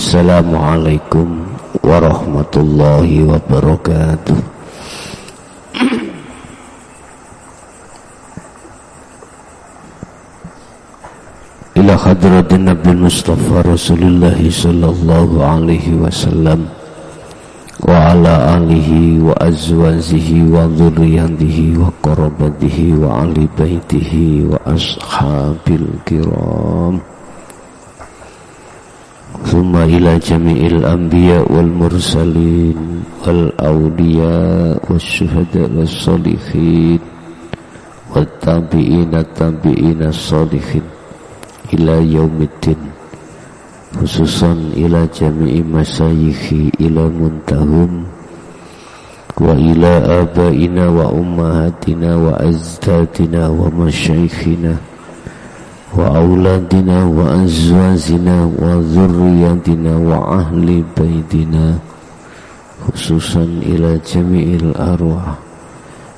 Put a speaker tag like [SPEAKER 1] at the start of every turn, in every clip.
[SPEAKER 1] Assalamualaikum warahmatullahi wabarakatuh. Ila hadratin Nabi Mustafa Rasulullah sallallahu alaihi wasallam wa ala alihi wa azwajihi wa dzurriyyatihi wa qarabatihi wa ahli baitihi wa ashabil kiram. Thumma ila jami'il anbiya wal mursalin wal awliya was syuhada was sholihin wat tabi'ina tabi'ina sholihin ila yaumiddin, khususan ila jami'i masyayikhi ila muntahum wa ila abaina wa ummahatina wa azdadina wa masyayikhina wa auladina wa azwazina wa dzurriyyatina wa ahli baitina, khususan ila jami'il arwah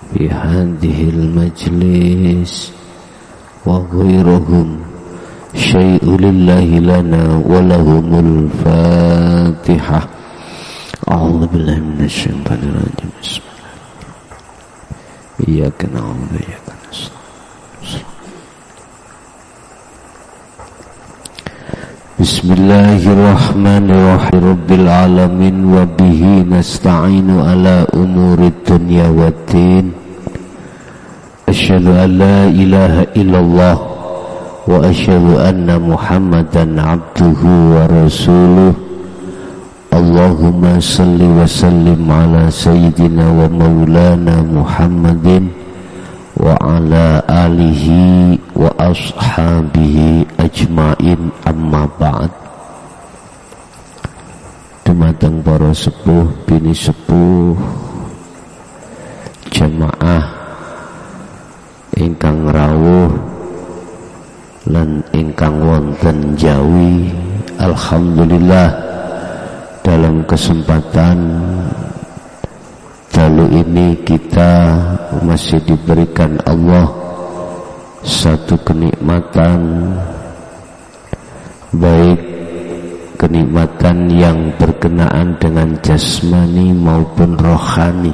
[SPEAKER 1] fi hadhil majlis wa ghairuhum syai'u lillahi lana wa lahumul fatihah. A'udzu billahi minasy syaithanir rajim. Bismillahirrahmanirrahim. Iyyaka na'budu wa iyyaka nasta'in. Bismillahirrahmanirrahim. Rabbil alamin wa bihi nasta'inu ala umurid dunya waddin. Asyhadu an la ilaha illallah wa asyhadu anna Muhammadan abduhu wa rasuluh. Allahumma salli wa sallim ala sayyidina wa maulana Muhammadin wa ala alihi wa ashabihi ajmain, amma ba'd. Dumateng para sepuh bini sepuh jamaah ingkang rawuh lan ingkang wonten jawi, alhamdulillah dalam kesempatan dalu ini kita masih diberikan Allah satu kenikmatan, baik kenikmatan yang berkenaan dengan jasmani maupun rohani,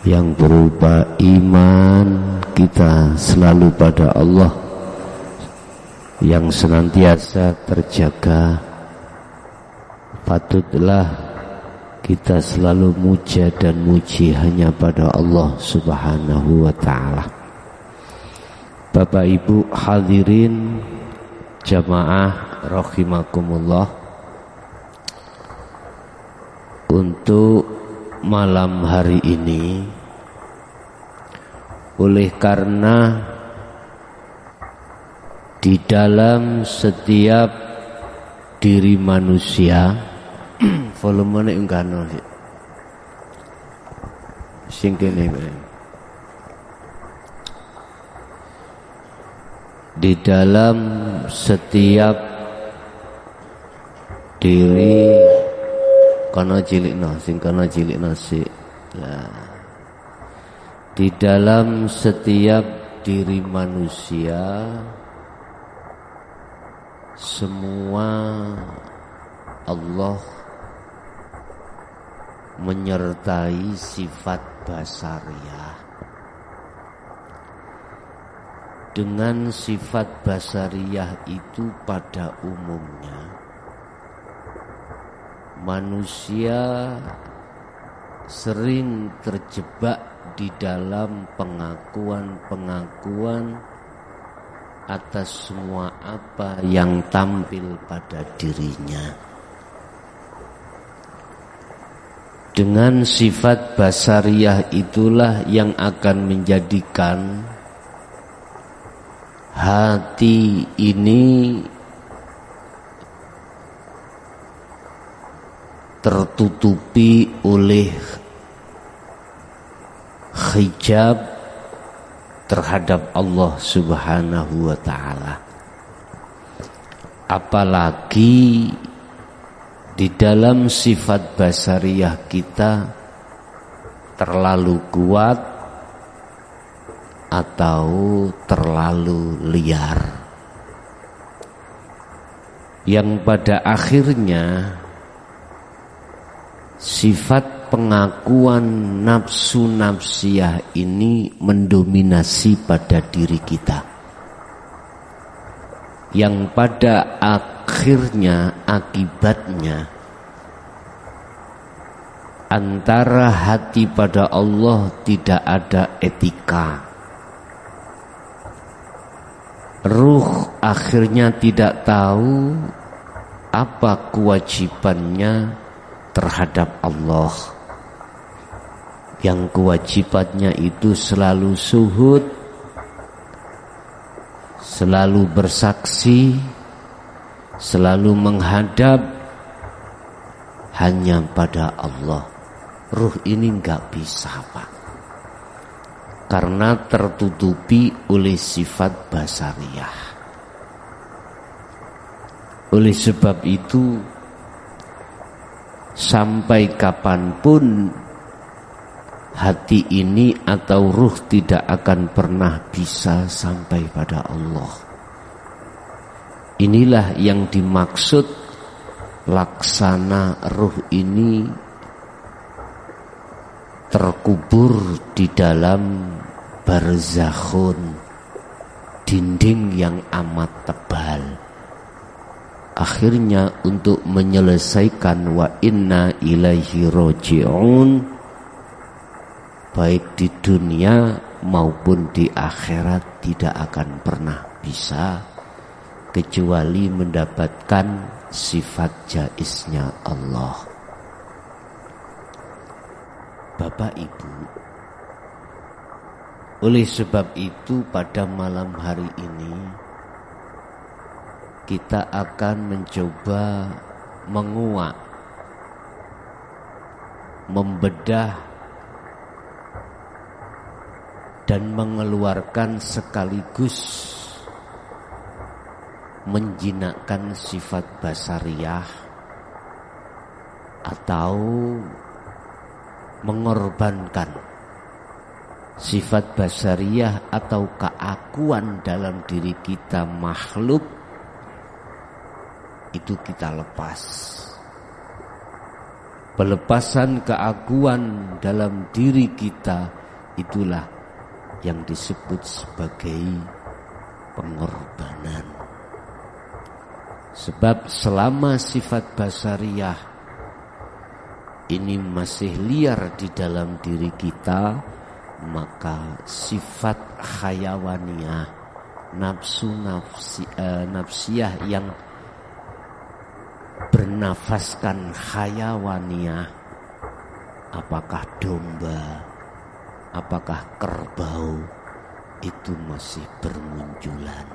[SPEAKER 1] yang berupa iman kita selalu pada Allah yang senantiasa terjaga. Patutlah kita selalu muja dan muji hanya pada Allah subhanahu wa ta'ala. Bapak ibu hadirin jamaah rahimakumullah, untuk malam hari ini, oleh karena di dalam setiap diri manusia, volumenya enggano sing kene, di dalam setiap diri kana cilikna sing kana cilikna sik lah, di dalam setiap diri manusia semua Allah menyertai sifat basariyah. Dengan sifat basariyah itu pada umumnya manusia sering terjebak di dalam pengakuan-pengakuan atas semua apa yang tampil pada dirinya. Dengan sifat basariyah itulah yang akan menjadikan hati ini tertutupi oleh hijab terhadap Allah subhanahu wa ta'ala. Apalagi di dalam sifat basariyah kita terlalu kuat atau terlalu liar. yang pada akhirnya sifat pengakuan nafsu nafsiyah ini mendominasi pada diri kita, yang pada akhirnya akibatnya antara hati pada Allah tidak ada etika. Ruh akhirnya tidak tahu apa kewajibannya terhadap Allah. Yang kewajibannya itu selalu syuhud, selalu bersaksi, selalu menghadap hanya pada Allah. Ruh ini enggak bisa, Pak, karena tertutupi oleh sifat basariyah. Oleh sebab itu, sampai kapanpun hati ini atau ruh tidak akan pernah bisa sampai pada Allah. Inilah yang dimaksud laksana ruh ini terkubur di dalam barzakhun, dinding yang amat tebal. Akhirnya untuk menyelesaikan wa inna ilaihi raji'un, baik di dunia maupun di akhirat tidak akan pernah bisa kecuali mendapatkan sifat jaiznya Allah. Bapak Ibu, oleh sebab itu pada malam hari ini kita akan mencoba menguak, membedah dan mengeluarkan sekaligus menjinakkan sifat basariyah atau mengorbankan sifat basariyah atau keakuan dalam diri kita makhluk, itu kita lepas. Pelepasan keakuan dalam diri kita itulah yang disebut sebagai pengorbanan. Sebab selama sifat basariyah ini masih liar di dalam diri kita, maka sifat khayawaniyah, nafsiyah yang bernafaskan khayawaniyah, apakah domba, apakah kerbau, itu masih bermunculan.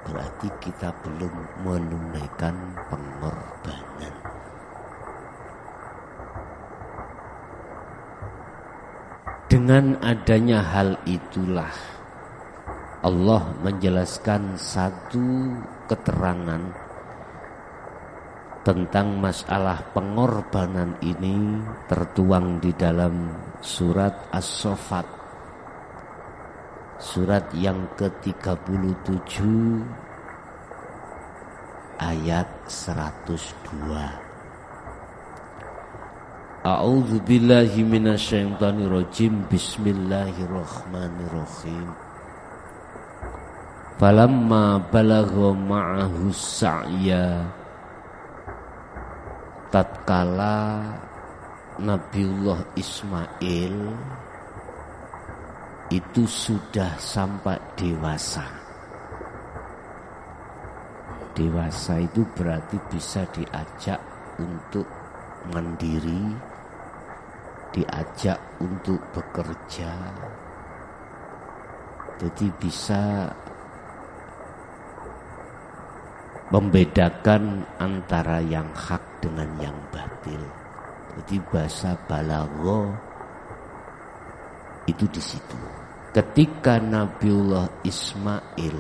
[SPEAKER 1] Berarti kita belum menunaikan pengorbanan. Dengan adanya hal itulah Allah menjelaskan satu keterangan tentang masalah pengorbanan ini tertuang di dalam surat As-Saffat, surat yang ke-37 ayat 102. A'udzu billahi minasyaitonir rajim. Bismillahirrahmanirrahim. Falamma balagha ma'ahu sa'ya, tatkala Nabiullah Ismail itu sudah sampai dewasa. Dewasa itu berarti bisa diajak untuk mandiri, diajak untuk bekerja, jadi bisa membedakan antara yang hak dengan yang batil. Jadi bahasa balagha itu di situ. Ketika Nabiullah Ismail,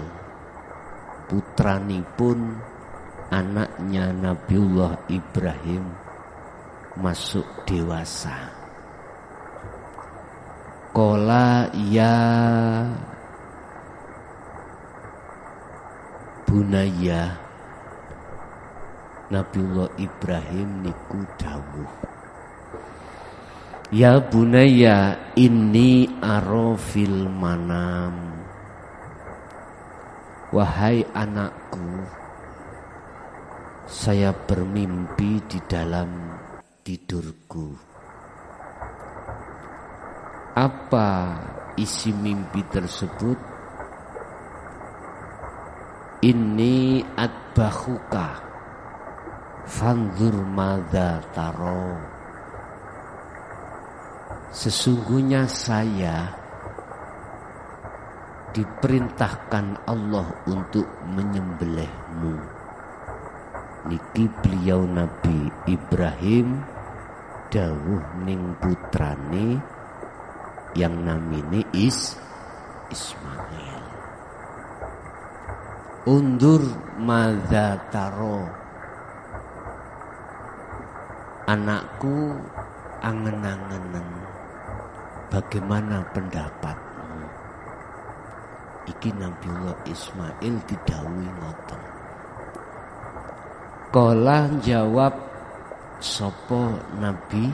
[SPEAKER 1] putranipun anaknya Nabiullah Ibrahim, masuk dewasa, qala ya bunayya, Nabiullah Ibrahim niku dawuh, ya bunaya inni aro fil manam. Wahai anakku, saya bermimpi di dalam tidurku. Apa isi mimpi tersebut? Inni adbahuka fanzur madza taro. Sesungguhnya saya diperintahkan Allah untuk menyembelihmu. Niki beliau Nabi Ibrahim dawuh ning putrane yang namine Ismail. Undur madza taro. Anakku, angen-angenen bagaimana pendapatmu? Iki Nabiullah Ismail didhawuhi ngoten. Kala jawab sapa Nabi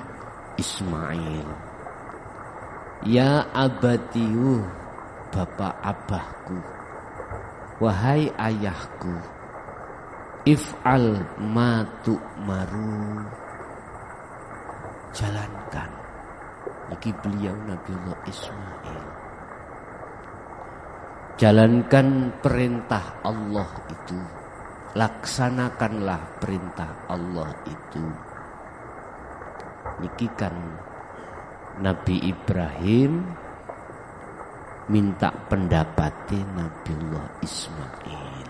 [SPEAKER 1] Ismail, ya abatiu, bapak abahku, wahai ayahku, if'al ma tu'maru, jalankan. Iki beliau Nabiullah Ismail, jalankan perintah Allah itu, laksanakanlah perintah Allah itu. Niki kan Nabi Ibrahim minta pendapatnya Nabiullah Ismail.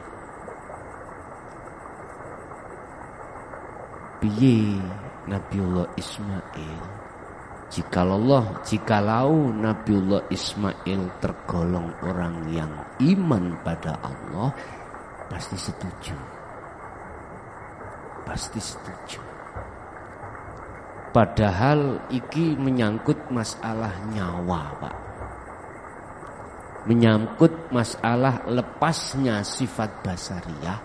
[SPEAKER 1] Piye Nabiullah Ismail? Jikalau Nabiullah Ismail tergolong orang yang iman pada Allah, pasti setuju. Pasti setuju. Padahal iki menyangkut masalah nyawa, Pak. Menyangkut masalah lepasnya sifat basariyah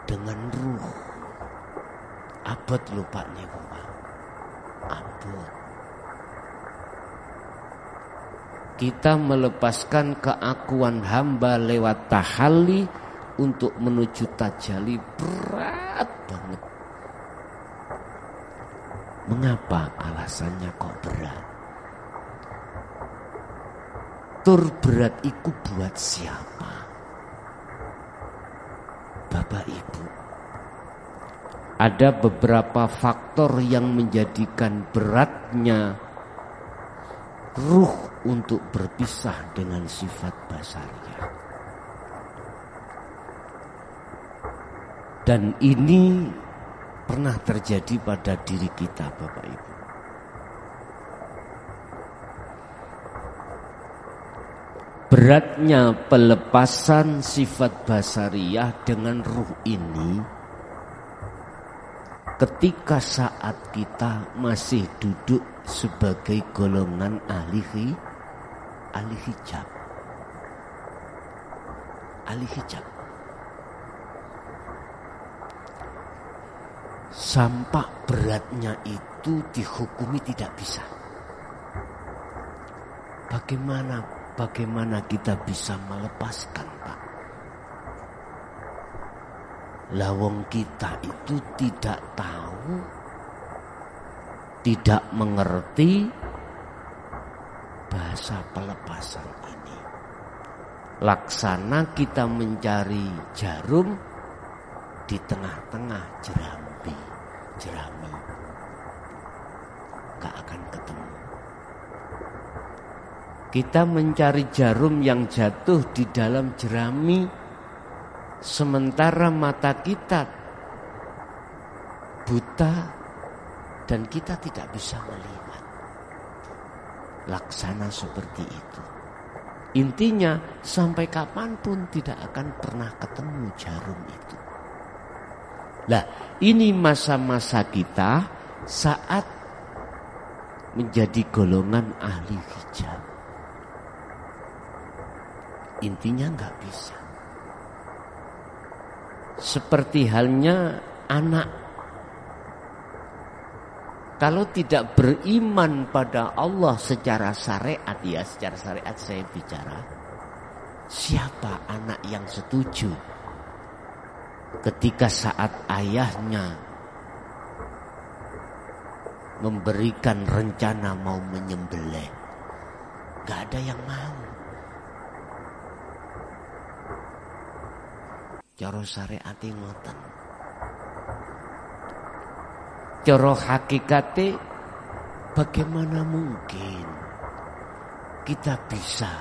[SPEAKER 1] dengan ruh. Abot lupa nih, Pak. Abot. Kita melepaskan keakuan hamba lewat tahalli untuk menuju tajalli berat banget. Mengapa alasannya kok berat? Tur berat iku buat siapa? Bapak Ibu, ada beberapa faktor yang menjadikan beratnya ruh untuk berpisah dengan sifat basariyah. Dan ini pernah terjadi pada diri kita, Bapak Ibu. Beratnya pelepasan sifat basariyah dengan ruh ini ketika saat kita masih duduk sebagai golongan ahli hijab. Ahli hijab. Sampak beratnya itu dihukumi tidak bisa. Bagaimana kita bisa melepaskan, Pak? Lawong kita itu tidak tahu, tidak mengerti bahasa pelepasan ini. Laksana kita mencari jarum di tengah-tengah jerami, gak akan ketemu. Kita mencari jarum yang jatuh di dalam jerami, sementara mata kita buta dan kita tidak bisa melihat. Laksana seperti itu. Intinya sampai kapanpun tidak akan pernah ketemu jarum itu. Lah, ini masa-masa kita saat menjadi golongan ahli hijab. Intinya nggak bisa. seperti halnya anak. Kalau tidak beriman pada Allah secara syariat, ya secara syariat saya bicara, siapa anak yang setuju ketika saat ayahnya memberikan rencana mau menyembelih? Gak ada yang mau. Cara syariate ngoten. Cara hakikate bagaimana mungkin kita bisa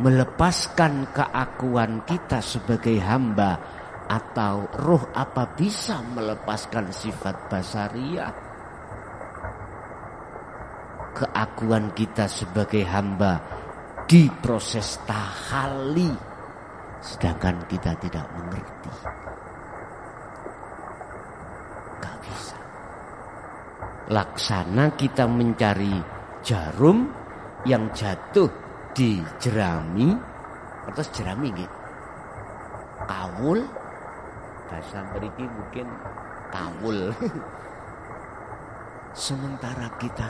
[SPEAKER 1] melepaskan keakuan kita sebagai hamba, atau roh apa bisa melepaskan sifat basariyah? Keakuan kita sebagai hamba di proses tahalli, sedangkan kita tidak mengerti. Gak bisa. Laksana kita mencari jarum yang jatuh di jerami, atau jerami gitu, kawul, bahasa mriki mungkin kawul. Sementara kita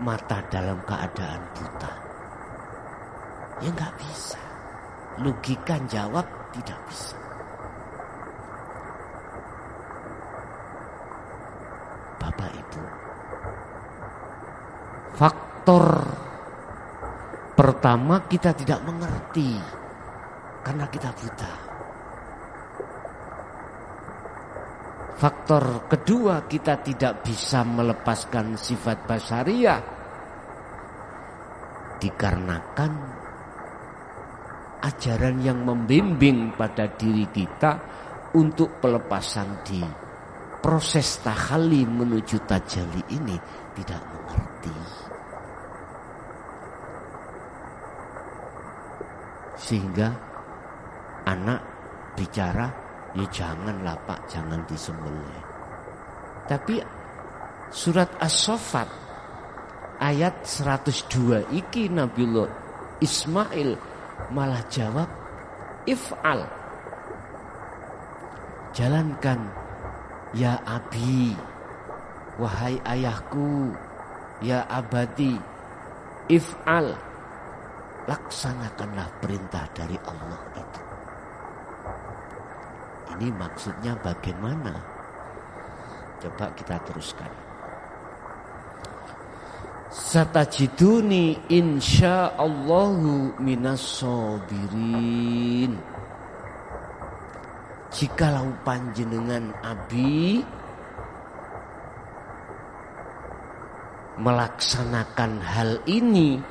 [SPEAKER 1] mata dalam keadaan buta, ya nggak bisa. Logika jawab tidak bisa. Bapak Ibu, faktor pertama kita tidak mengerti karena kita buta. Faktor kedua kita tidak bisa melepaskan sifat basariyah dikarenakan ajaran yang membimbing pada diri kita untuk pelepasan di proses tahalli menuju tajalli ini tidak mengerti. Sehingga anak bicara, ya janganlah Pak, jangan disembelih. Tapi surat As-Saffat ayat 102 iki Nabiullah Ismail malah jawab if'al, jalankan ya abi, wahai ayahku, ya abadi, if'al, laksanakanlah perintah dari Allah itu. Ini maksudnya bagaimana? Coba kita teruskan. Satajiduni insyaallahu minas sabirin. Jikalau panjenengan abi melaksanakan hal ini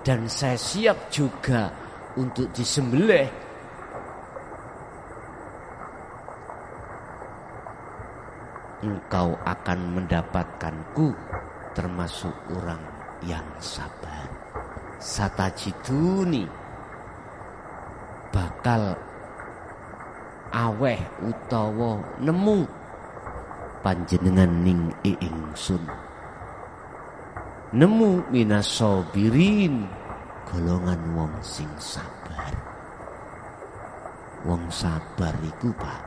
[SPEAKER 1] dan saya siap juga untuk disembelih, engkau akan mendapatkanku termasuk orang yang sabar. Satajiduni, bakal aweh utawa nemu panjenengan ning ingsun, nemu minas sabirin, golongan wong sing sabar. Wong sabar iku Pak,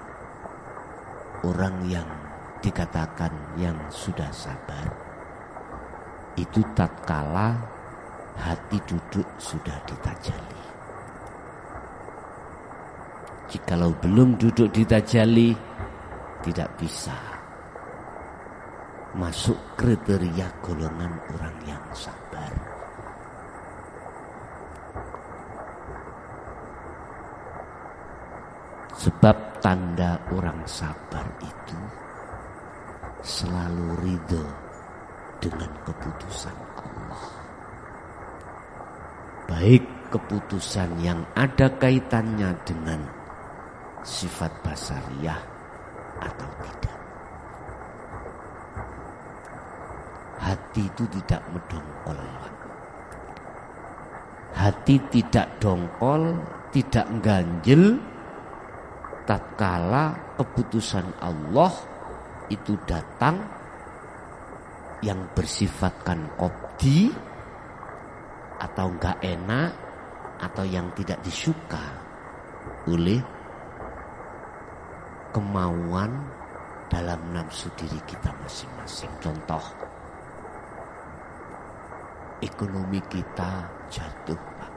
[SPEAKER 1] orang yang dikatakan yang sudah sabar itu tatkala hati duduk sudah ditajalli. Jikalau belum duduk ditajalli, tidak bisa masuk kriteria golongan orang yang sabar. Sebab tanda orang sabar itu selalu ridho dengan keputusan Allah. Baik keputusan yang ada kaitannya dengan sifat basariyah atau tidak. Hati itu tidak mendongkol. Hati tidak dongkol, tidak ganjel tatkala keputusan Allah itu datang yang bersifatkan qobdi atau enggak enak atau yang tidak disuka. oleh kemauan dalam nafsu diri kita masing-masing. Contoh, ekonomi kita jatuh, Pak.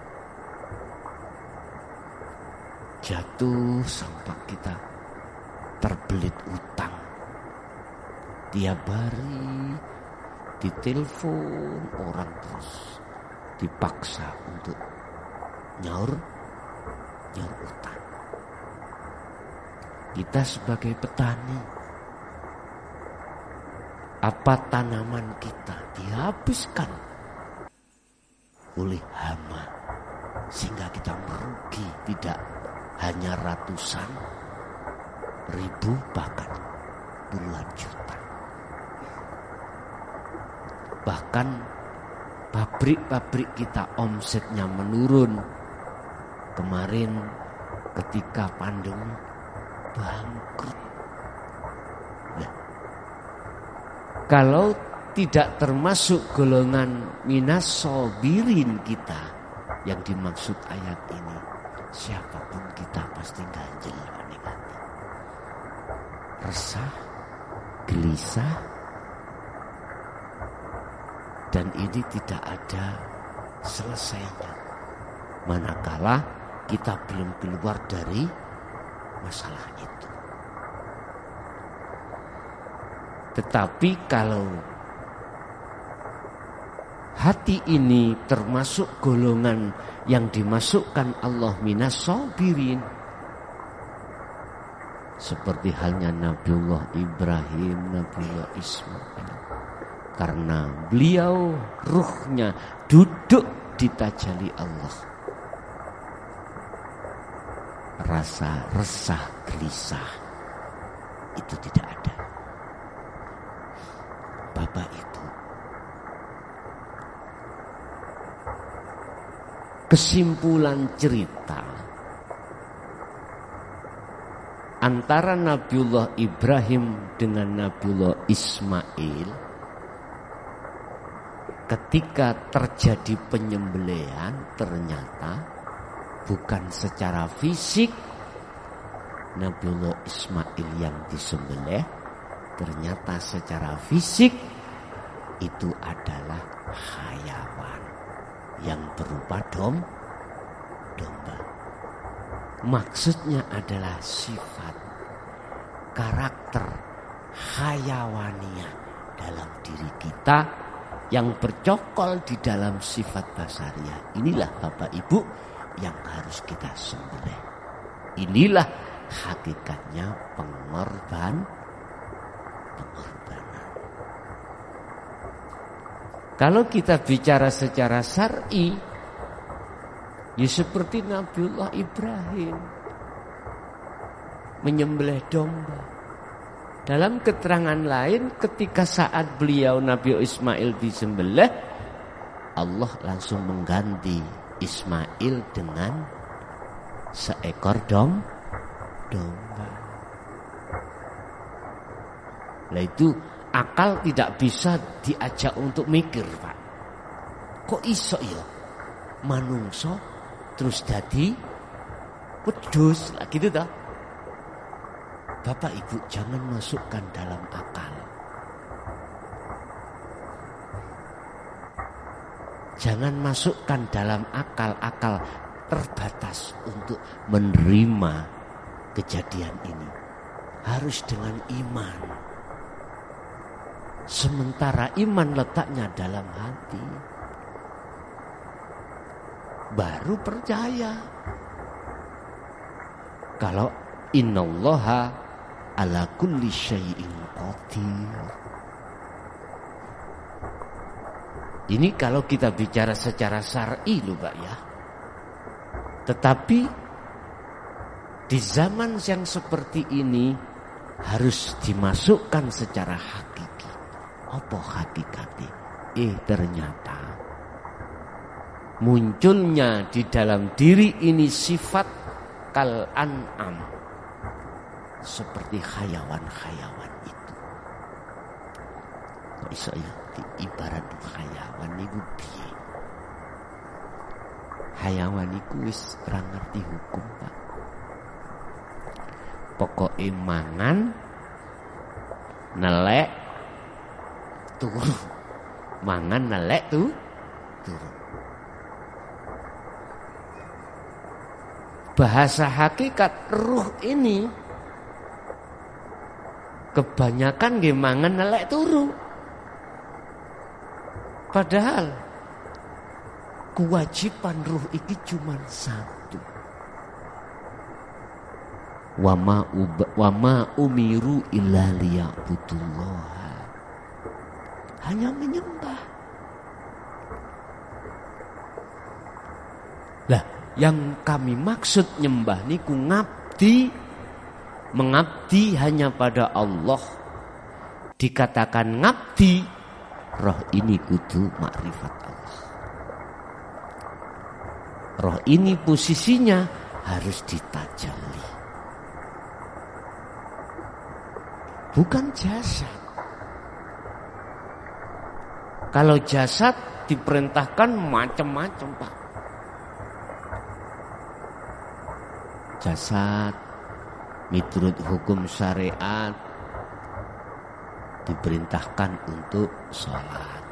[SPEAKER 1] Jatuh sampai kita terbelit utang. Tiap hari ditelepon orang terus, dipaksa untuk nyaur utang. Kita sebagai petani, apa tanaman kita dihabiskan oleh hama sehingga kita merugi tidak hanya ratusan ribu bahkan puluhan juta. Bahkan pabrik-pabrik kita omsetnya menurun. Kemarin ketika pandemi bangkrut. Nah, kalau tidak termasuk golongan minas sobirin kita yang dimaksud ayat ini, siapapun kita pasti ganjil hati. Resah, gelisah, dan ini tidak ada selesainya. Manakala kita belum keluar dari masalah itu. Tetapi kalau hati ini termasuk golongan yang dimasukkan Allah minas sobirin, seperti halnya Nabiullah Ibrahim, Nabiullah Ismail, karena beliau ruhnya duduk di tajalli Allah, rasa resah gelisah itu tidak ada. Bapak Ibu, kesimpulan cerita antara Nabiullah Ibrahim dengan Nabiullah Ismail, ketika terjadi penyembelihan ternyata bukan secara fisik Nabiullah Ismail yang disembelih, ternyata secara fisik itu adalah hayawan yang berupa domba. Maksudnya adalah sifat karakter hayawaniyah dalam diri kita yang bercokol di dalam sifat basariah. Inilah Bapak Ibu yang harus kita sembelih. Inilah hakikatnya pengorbanan. Kalau kita bicara secara syar'i, ya seperti Nabiullah Ibrahim menyembelih domba. Dalam keterangan lain, ketika saat beliau Nabi Ismail disembelih, Allah langsung mengganti Ismail dengan seekor domba. Nah itu akal tidak bisa diajak untuk mikir, Pak. Kok iso ya manungso terus dadi wedhus lah gitu toh. Bapak Ibu jangan masukkan dalam akal. Jangan masukkan dalam akal terbatas untuk menerima kejadian ini. Harus dengan iman. Sementara iman letaknya dalam hati, baru percaya. Kalau innallaha ala kulli syai'in qadir. Ini kalau kita bicara secara syar'i loh Pak ya. Tetapi di zaman yang seperti ini harus dimasukkan secara hakiki. Apa hakikatnya? Ternyata munculnya di dalam diri ini sifat kal an'am, seperti hayawan-hayawan itu. Kok iso ya ibarat hayawan itu piye? Hayawan itu wis ora ngerti hukum, Pak. Pokoke mangan nelek turu. Mangan nelek turu. Bahasa hakikat ruh ini kebanyakan nggih mangan nelek turu. Padahal kewajiban ruh iki cuma satu. Wama umiru illa liya'budullaha. Hanya menyembah. Lah, yang kami maksud nyembah niku ngabdi, mengabdi hanya pada Allah. Dikatakan ngabdi, roh ini kudu makrifat Allah. Roh ini posisinya harus ditajalli. Bukan jasad. Kalau jasad diperintahkan macam-macam, Pak. Jasad miturut hukum syariat diperintahkan untuk sholat,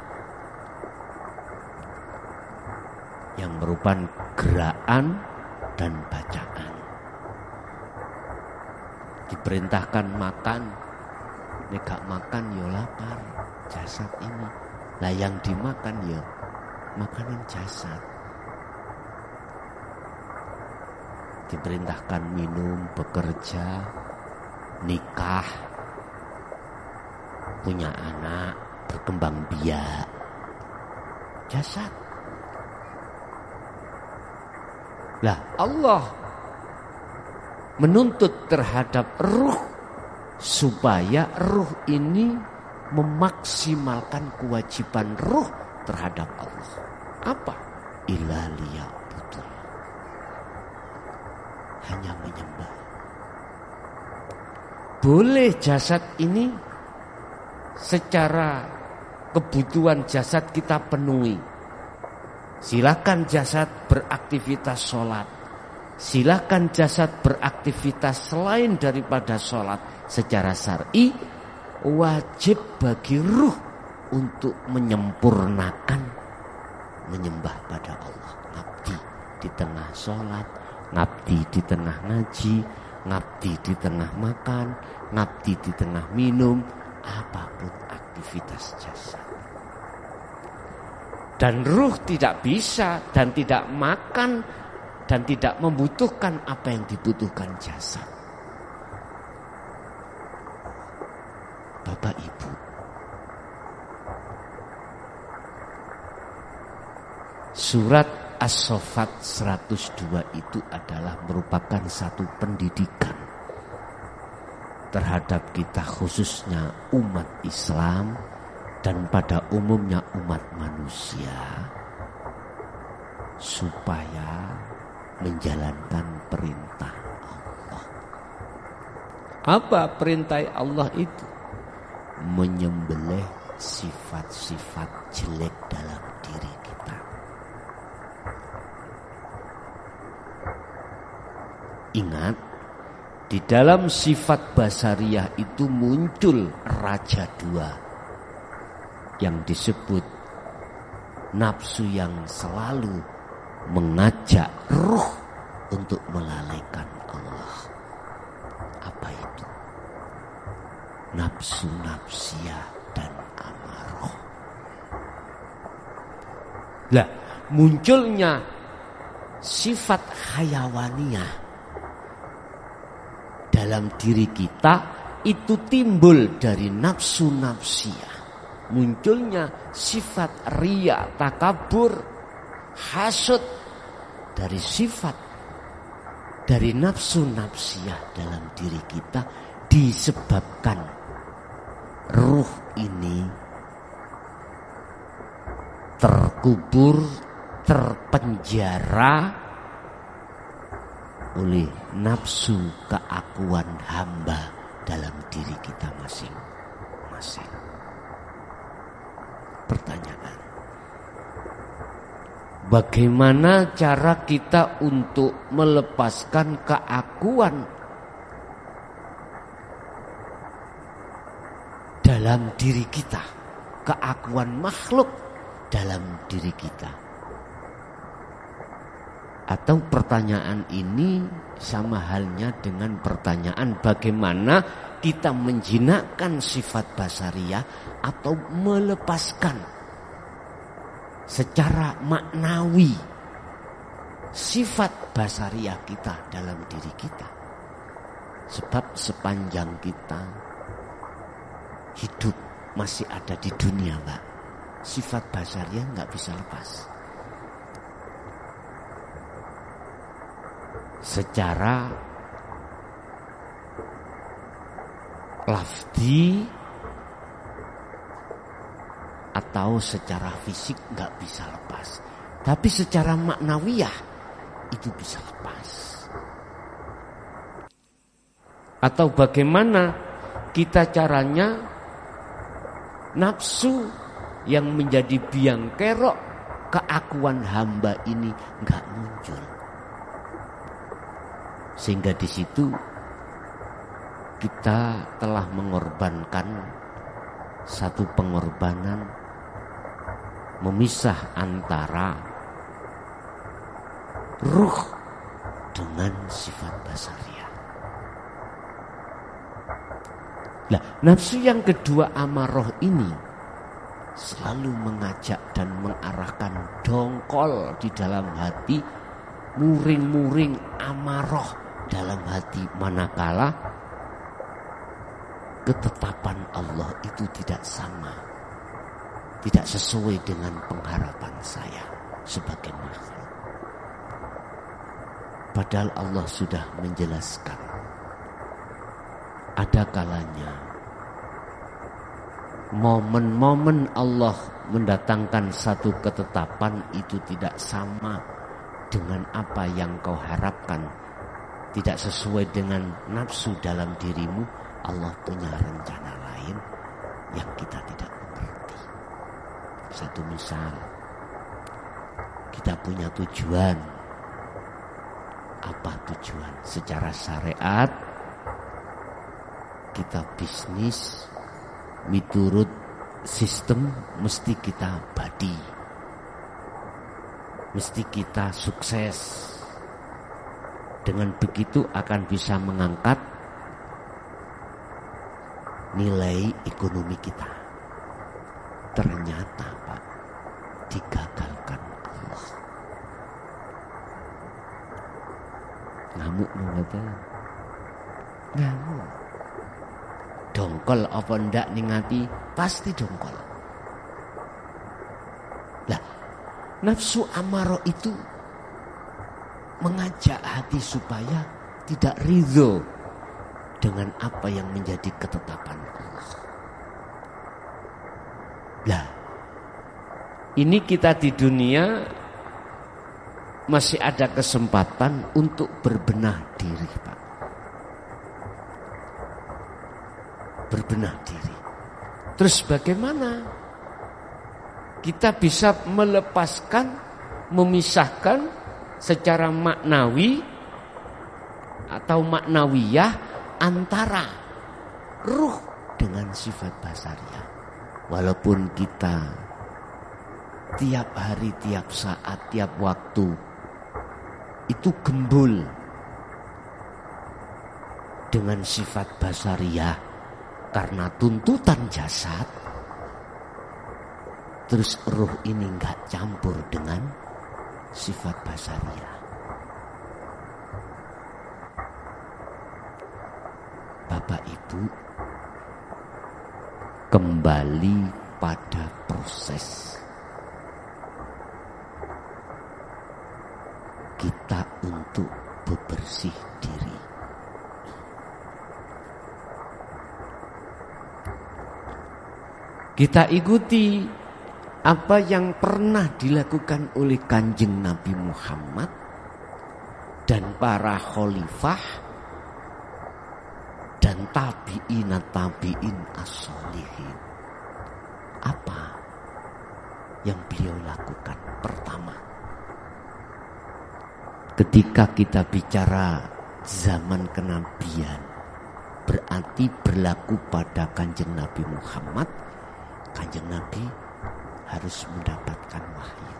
[SPEAKER 1] yang merupakan gerakan dan bacaan. Diperintahkan makan, nek gak makan ya lapar jasad ini. Lah yang dimakan ya makanan jasad. Diperintahkan minum, bekerja, nikah, punya anak, berkembang biak. Jasad. Lah Allah menuntut terhadap ruh supaya ruh ini memaksimalkan kewajiban ruh terhadap Allah. Apa? Illa liya'budun. Hanya menyembah. Boleh jasad ini secara kebutuhan jasad kita penuhi. Silakan jasad beraktivitas sholat. Silakan jasad beraktivitas selain daripada sholat. Secara syar'i wajib bagi ruh untuk menyempurnakan menyembah pada Allah. Ngabdi di tengah sholat, ngabdi di tengah ngaji, ngabdi di tengah makan, ngabdi di tengah minum, apapun aktivitas jasad. Dan ruh tidak bisa dan tidak makan dan tidak membutuhkan apa yang dibutuhkan jasad. Bapak Ibu, surat As-Saffat 102 itu adalah merupakan satu pendidikan terhadap kita, khususnya umat Islam dan pada umumnya umat manusia, supaya menjalankan perintah Allah. Apa perintah Allah itu? Menyembelih sifat-sifat jelek dalam diri kita. Ingat, di dalam sifat basariyah itu muncul raja dua yang disebut nafsu yang selalu mengajak ruh untuk melalaikan Allah. Apa itu? Nafsu nafsiyah dan amarah. Lah, munculnya sifat hayawaniyah dalam diri kita itu timbul dari nafsu nafsiyah. Munculnya sifat riya, takabur, hasud dari sifat dari nafsu nafsiyah dalam diri kita, disebabkan ruh ini terkubur, terpenjara oleh nafsu keakuan hamba dalam diri kita masing-masing. Pertanyaan, bagaimana cara kita untuk melepaskan keakuan dalam diri kita, keakuan makhluk dalam diri kita. Atau pertanyaan ini sama halnya dengan pertanyaan bagaimana kita menjinakkan sifat basariyah atau melepaskan secara maknawi sifat basariyah kita dalam diri kita. Sebab sepanjang kita hidup masih ada di dunia, Mbak, sifat basariyah nggak bisa lepas. Secara lafzi atau secara fisik nggak bisa lepas, tapi secara maknawiyah itu bisa lepas. Atau bagaimana kita caranya nafsu yang menjadi biang kerok keakuan hamba ini nggak muncul. Sehingga di situ kita telah mengorbankan satu pengorbanan memisah antara ruh dengan sifat basariyah. Nah, nafsu yang kedua amaroh ini selalu mengajak dan mengarahkan dongkol di dalam hati, muring-muring amaroh dalam hati, manakala ketetapan Allah itu tidak sama, tidak sesuai dengan pengharapan saya sebagai makhluk. Padahal Allah sudah menjelaskan, ada kalanya momen-momen Allah mendatangkan satu ketetapan itu tidak sama dengan apa yang kau harapkan, tidak sesuai dengan nafsu dalam dirimu. Allah punya rencana lain yang kita tidak mengerti. Satu misal, kita punya tujuan. Apa tujuan? Secara syariat kita bisnis miturut sistem, mesti kita badi, mesti kita sukses. Dengan begitu akan bisa mengangkat nilai ekonomi kita. Ternyata Pak, digagalkan Allah. Ngamuk mengatakan, ngamuk. Dongkol apa ndak ningati? Pasti dongkol. Lah, nafsu amarah itu mengajak hati supaya tidak ridho dengan apa yang menjadi ketetapan Allah. Lah, ini kita di dunia masih ada kesempatan untuk berbenah diri, Pak. Berbenah diri. Terus bagaimana kita bisa melepaskan, memisahkan secara maknawi atau maknawiyah antara ruh dengan sifat basariyah. Walaupun kita tiap hari, tiap saat, tiap waktu itu gembul dengan sifat basariyah karena tuntutan jasad, terus ruh ini enggak campur dengan sifat basariyah. Bapak Ibu, kembali pada proses kita untuk bebersih diri. Kita ikuti apa yang pernah dilakukan oleh Kanjeng Nabi Muhammad dan para khalifah dan tabi'in as-solihin. Apa yang beliau lakukan? Pertama, ketika kita bicara zaman kenabian, berarti berlaku pada Kanjeng Nabi Muhammad. Kanjeng Nabi harus mendapatkan wahyu.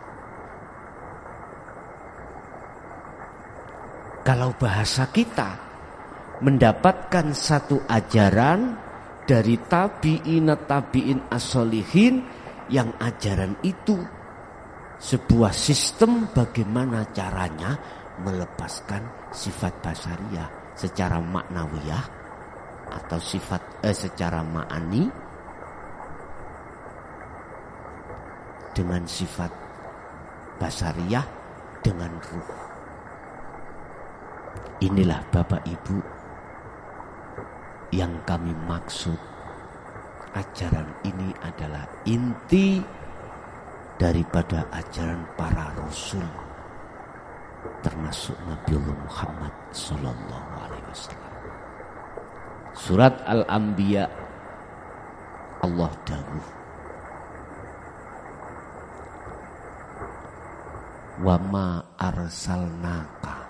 [SPEAKER 1] Kalau bahasa kita, mendapatkan satu ajaran dari tabi'in as-solihin, yang ajaran itu sebuah sistem bagaimana caranya melepaskan sifat basariyah secara maknawiyah atau secara ma'ani dengan sifat basariyah dengan ruh. Inilah Bapak Ibu yang kami maksud. Ajaran ini adalah inti daripada ajaran para rasul, termasuk Nabiullah Muhammad sallallahu alaihi wasallam. Surat Al-Anbiya, Allah dawuh, wa ma arsalnaka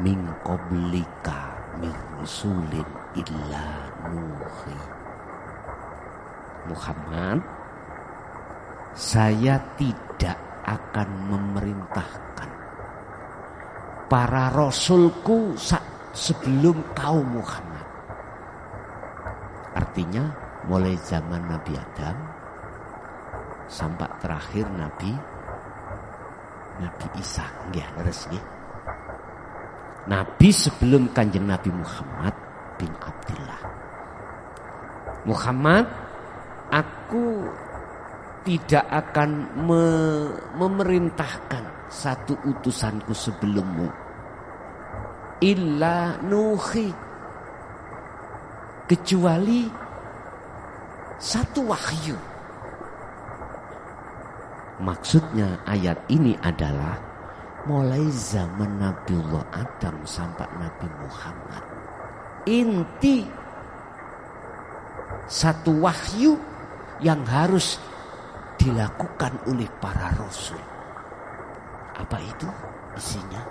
[SPEAKER 1] min qablika mir rusulin illa nuhi. Muhammad, saya tidak akan memerintahkan para rasulku sebelum kau Muhammad. Artinya mulai zaman Nabi Adam sampai terakhir Nabi Isa, nggih leres nggih. Nabi sebelum Kanjeng Nabi Muhammad bin Abdullah. Muhammad, aku tidak akan memerintahkan satu utusanku sebelummu illa nuhi, kecuali satu wahyu. Maksudnya ayat ini adalah mulai zaman Nabiullah Adam sampai Nabi Muhammad, inti satu wahyu yang harus dilakukan oleh para rasul. Apa itu isinya?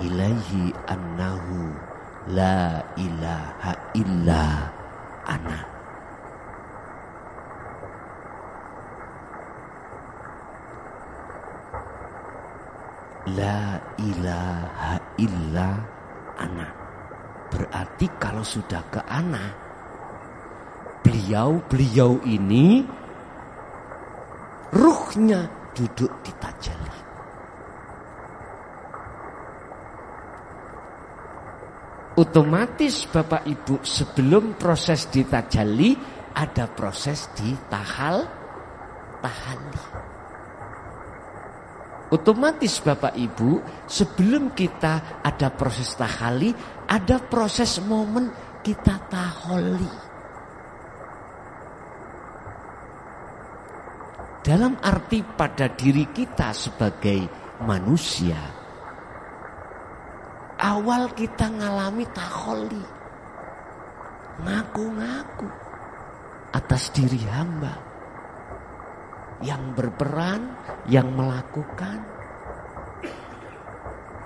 [SPEAKER 1] Ilaihi annahu la ilaha illa ana. La ilaha illa ana. Berarti kalau sudah ke ana, beliau ini ruhnya duduk di tajalli. Otomatis Bapak Ibu, sebelum proses di tajalli ada proses di tahalli. Otomatis Bapak Ibu, sebelum kita ada proses tahalli, ada proses momen kita taholli. Dalam arti pada diri kita sebagai manusia, awal kita ngalami taholli, ngaku-ngaku atas diri hamba, yang berperan, yang melakukan.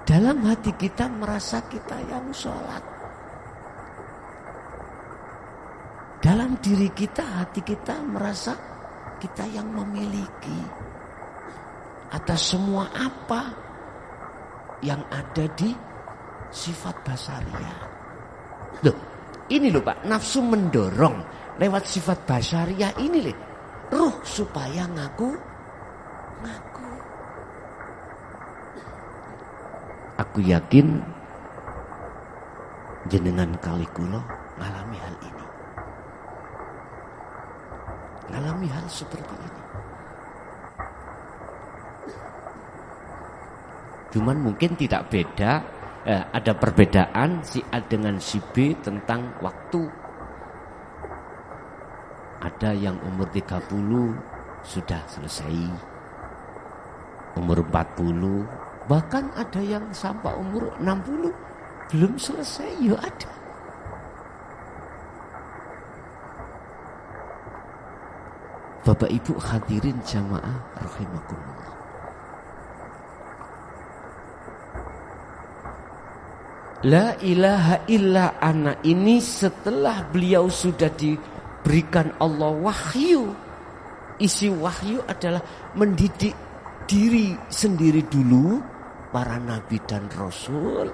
[SPEAKER 1] Dalam hati kita merasa kita yang sholat. Dalam diri kita, hati kita merasa kita yang memiliki atas semua apa yang ada di sifat basariyah. Loh, ini loh Pak, nafsu mendorong lewat sifat basariyah ini loh. Ruh supaya ngaku. Aku yakin jenengan kali kula ngalami hal ini. Ngalami hal seperti ini. Cuman mungkin tidak beda, ada perbedaan si A dengan si B tentang waktu. Ada yang umur 30 sudah selesai, umur 40, bahkan ada yang sampai umur 60 belum selesai, ya ada. Bapak Ibu hadirin jamaah rahimakumullah. La ilaha illa ana ini setelah beliau sudah diberikan Allah wahyu. Isi wahyu adalah mendidik diri sendiri dulu, para nabi dan rasul.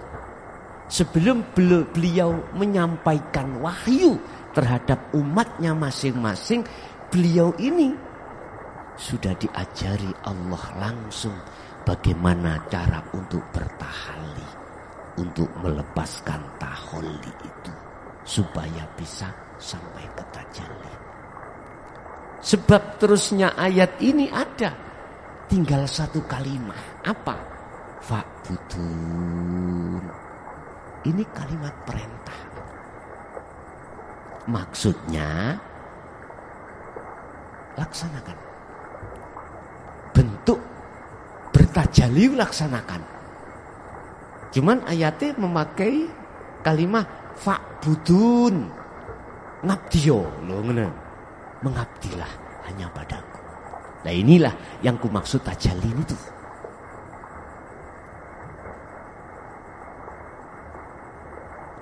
[SPEAKER 1] Sebelum beliau menyampaikan wahyu terhadap umatnya masing-masing, beliau ini sudah diajari Allah langsung bagaimana cara untuk bertahalli, untuk melepaskan taholli itu supaya bisa sampai ke tajalli. Sebab terusnya ayat ini ada, tinggal satu kalimat. Apa? Fa'budun. Ini kalimat perintah. Maksudnya laksanakan. Bentuk bertajalli laksanakan. Cuman ayatnya memakai kalimat fa'budun. Ngabdiyo, loh ngene. Mengabdilah hanya padaku. Nah inilah yang ku maksud tajalli itu.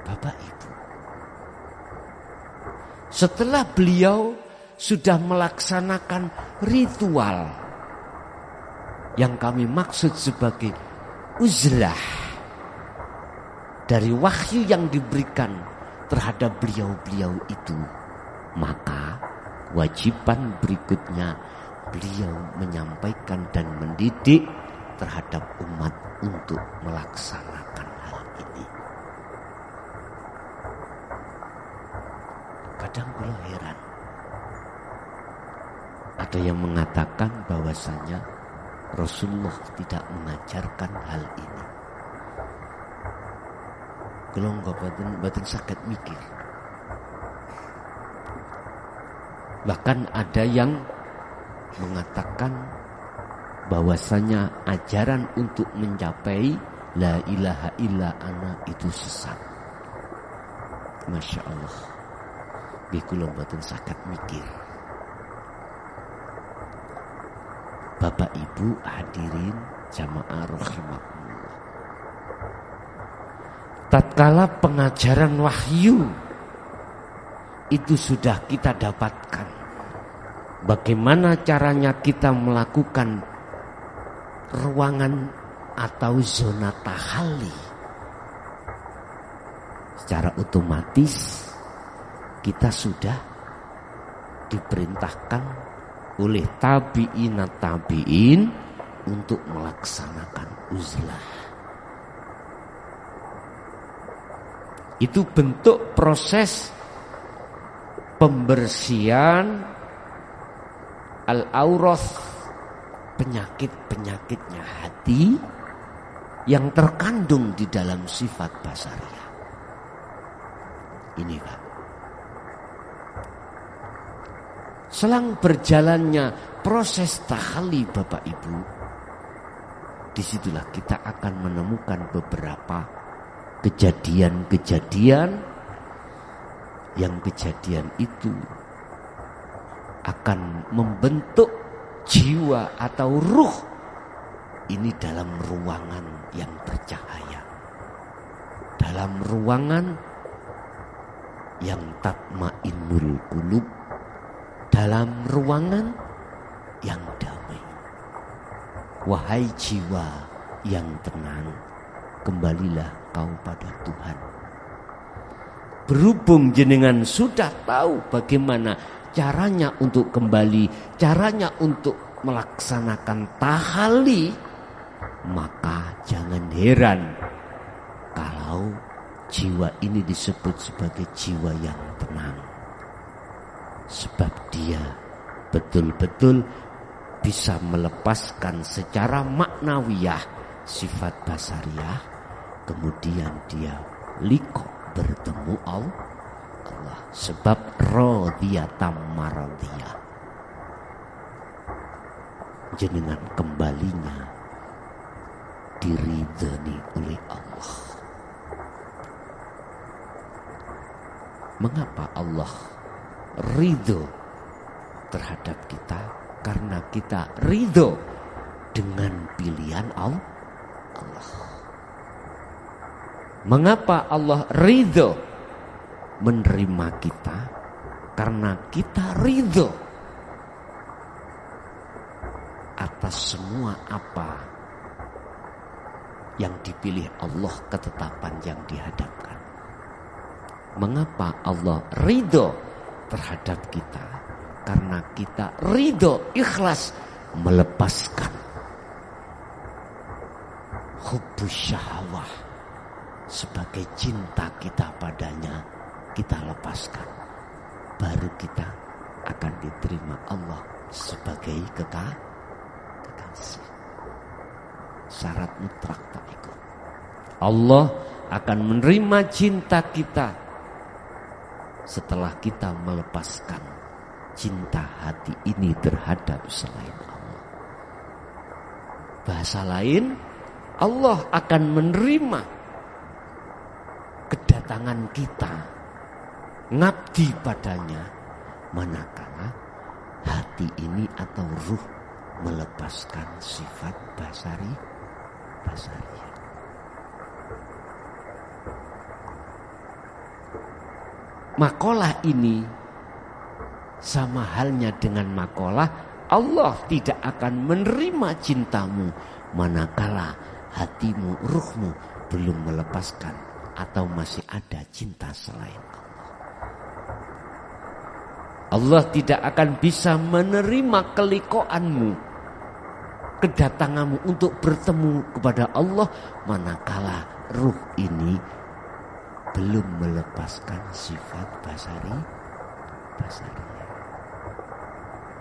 [SPEAKER 1] Bapak Ibu, setelah beliau sudah melaksanakan ritual yang kami maksud sebagai uzlah dari wahyu yang diberikan terhadap beliau-beliau itu, maka kewajiban berikutnya beliau menyampaikan dan mendidik terhadap umat untuk melaksanakan hal ini. Kadang kula heran, ada yang mengatakan bahwasanya Rasulullah tidak mengajarkan hal ini. Kula mboten saged mikir. Bahkan ada yang mengatakan bahwasanya ajaran untuk mencapai la ilaha illa ana itu sesat. Masya Allah. Kula mboten saged mikir. Bapak Ibu hadirin jamaah rahimakumullah. Tatkala pengajaran wahyu itu sudah kita dapatkan, bagaimana caranya kita melakukan ruangan atau zona tahalli, secara otomatis kita sudah diperintahkan oleh tabi'in untuk melaksanakan uzlah. Itu bentuk proses pembersihan al-aurath, penyakit-penyakitnya hati yang terkandung di dalam sifat basariyah. Ini Pak. Selang berjalannya proses tahalli Bapak Ibu, disitulah kita akan menemukan beberapa kejadian-kejadian yang kejadian itu akan membentuk jiwa atau ruh ini dalam ruangan yang bercahaya, dalam ruangan yang tatmainnul qulub, dalam ruangan yang damai. Wahai jiwa yang tenang, kembalilah kau pada Tuhan. Berhubung jenengan sudah tahu bagaimana caranya untuk kembali, caranya untuk melaksanakan tahalli, maka jangan heran kalau jiwa ini disebut sebagai jiwa yang tenang. Sebab dia betul-betul bisa melepaskan secara maknawiyah sifat basariyah, kemudian dia liqa bertemu Allah. Sebab radhiyatam maradhiyah, jenengan kembalinya diridhani oleh Allah. Mengapa Allah ridho terhadap kita? Karena kita ridho dengan pilihan Allah. Mengapa Allah ridho menerima kita? Karena kita ridho atas semua apa yang dipilih Allah, ketetapan yang dihadapkan. Mengapa Allah ridho terhadap kita? Karena kita ridho, ikhlas melepaskan hubbus syahwah, sebagai cinta kita padanya kita lepaskan, baru kita akan diterima Allah sebagai kekasih. Syarat mutlak tak ikut. Allah akan menerima cinta kita setelah kita melepaskan cinta hati ini terhadap selain Allah. Bahasa lain, Allah akan menerima kedatangan kita ngabdi padanya manakala hati ini atau ruh melepaskan sifat basariyah. Makalah ini sama halnya dengan makalah Allah tidak akan menerima cintamu manakala hatimu, ruhmu belum melepaskan atau masih ada cinta selain Allah. Allah tidak akan bisa menerima kelikoanmu, kedatanganmu untuk bertemu kepada Allah manakala ruh ini belum melepaskan sifat basariyah.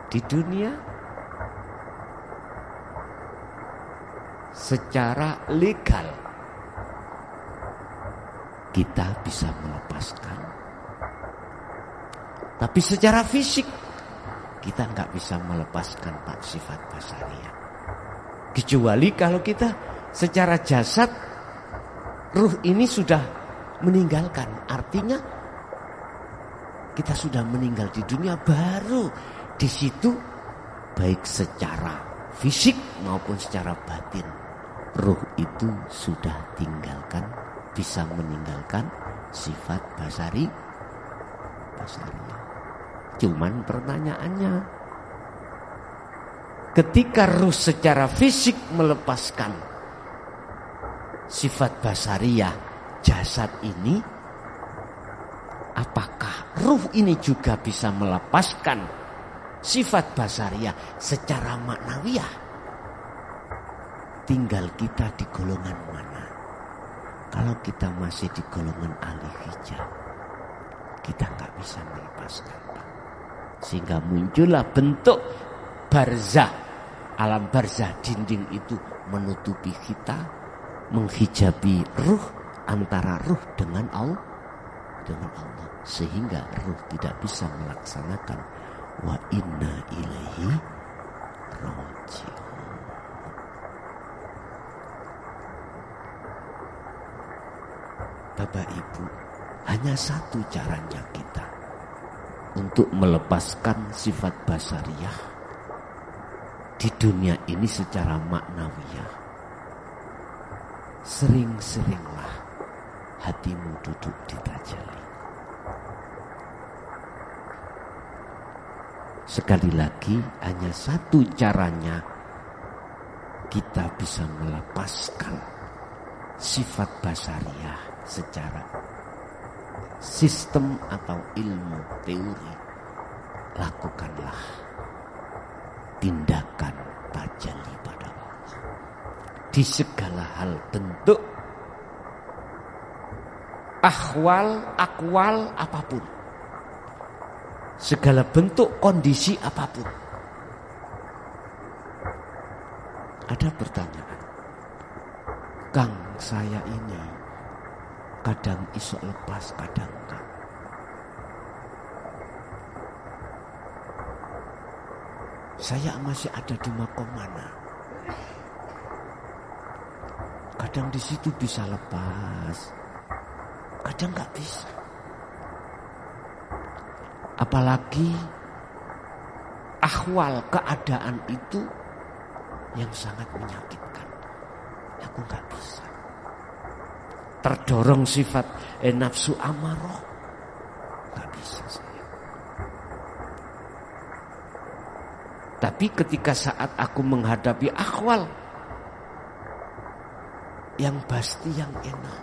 [SPEAKER 1] Di dunia secara legal kita bisa melepaskan, tapi secara fisik kita nggak bisa melepaskan sifat basariyah. Kecuali kalau kita secara jasad ruh ini sudah meninggalkan, artinya kita sudah meninggal di dunia, baru di situ baik secara fisik maupun secara batin ruh itu sudah tinggalkan, bisa meninggalkan sifat basariyah. Cuman pertanyaannya, ketika ruh secara fisik melepaskan sifat basariyah jasad ini, apakah ruh ini juga bisa melepaskan sifat basariyah secara maknawiyah? Tinggal kita di golongan mana. Kalau kita masih di golongan ahli hijab, kita nggak bisa melepaskan, Pak. Sehingga muncullah bentuk barzah, alam barzah, dinding itu menutupi kita, menghijabi ruh, antara ruh dengan Allah, sehingga ruh tidak bisa melaksanakan wa inna ilaihi raji'un. Bapak Ibu, hanya satu caranya kita untuk melepaskan sifat basariyah di dunia ini secara maknawiyah. Sering-seringlah hatimu duduk di tajalli. Sekali lagi, hanya satu caranya kita bisa melepaskan sifat basariyah secara sistem atau ilmu teori. Lakukanlah tindakan tajalli pada Allah di segala hal, bentuk, akwal apapun, segala bentuk kondisi apapun. Ada pertanyaan, Kang, saya ini kadang isok lepas, kadang enggak. Saya masih ada di makom mana? Kadang di situ bisa lepas, kadang enggak bisa. Apalagi ahwal, keadaan itu yang sangat menyakitkan. Aku enggak bisa. terdorong sifat nafsu amarah. Gak bisa saya. Tapi ketika saat aku menghadapi akhwal yang pasti yang enak,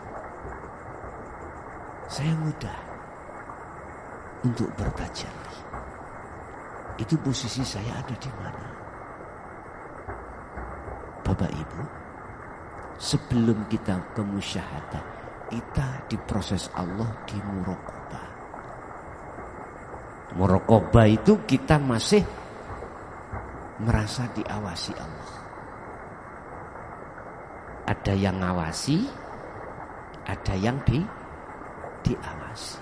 [SPEAKER 1] saya mudah untuk bertajalli. Itu posisi saya ada di mana? Bapak Ibu, sebelum kita ke musyahadah, kita diproses Allah di muraqabah. Muraqabah itu kita masih merasa diawasi Allah. Ada yang ngawasi, ada yang diawasi.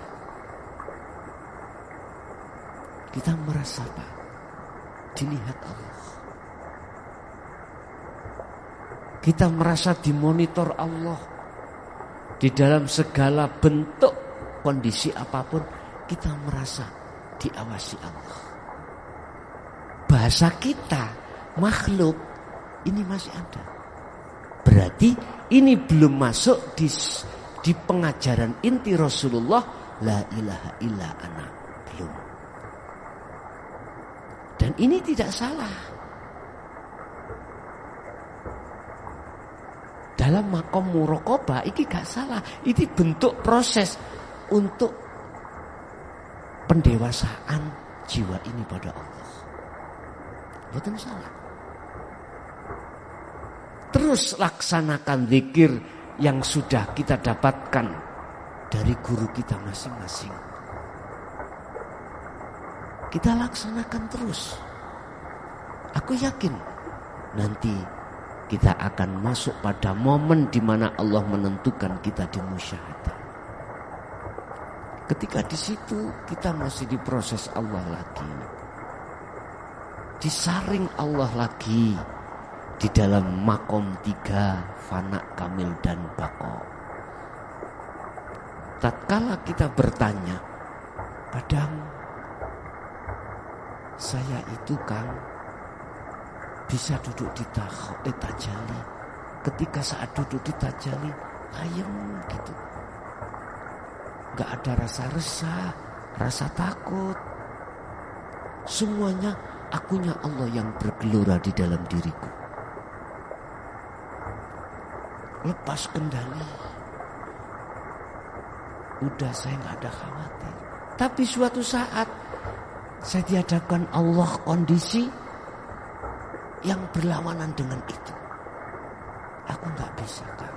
[SPEAKER 1] Kita merasa Pak, dilihat Allah. Kita merasa dimonitor Allah. Di dalam segala bentuk kondisi apapun, kita merasa diawasi Allah. Bahasa kita, makhluk, ini masih ada. Berarti ini belum masuk di pengajaran inti Rasulullah, la ilaha illa ana, belum. Dan ini tidak salah. Dalam makom muraqabah ini gak salah. Ini bentuk proses untuk pendewasaan jiwa ini pada Allah. Betul salah. Terus laksanakan zikir yang sudah kita dapatkan dari guru kita masing-masing. Kita laksanakan terus. Aku yakin nanti kita akan masuk pada momen di mana Allah menentukan kita di musyahadah. Ketika di situ kita masih diproses Allah lagi, disaring Allah lagi di dalam makom 3, fana, kamil dan baqo. Tatkala kita bertanya, padamu, saya itu kan bisa duduk di tajalli. Ketika saat duduk di tajalli, ayem gitu. Gak ada rasa resah, rasa takut. Semuanya akunya Allah yang bergelora di dalam diriku. Lepas kendali. Udah saya gak ada khawatir. Tapi suatu saat saya dihadapkan Allah kondisi yang berlawanan dengan itu. Aku gak bisa kan.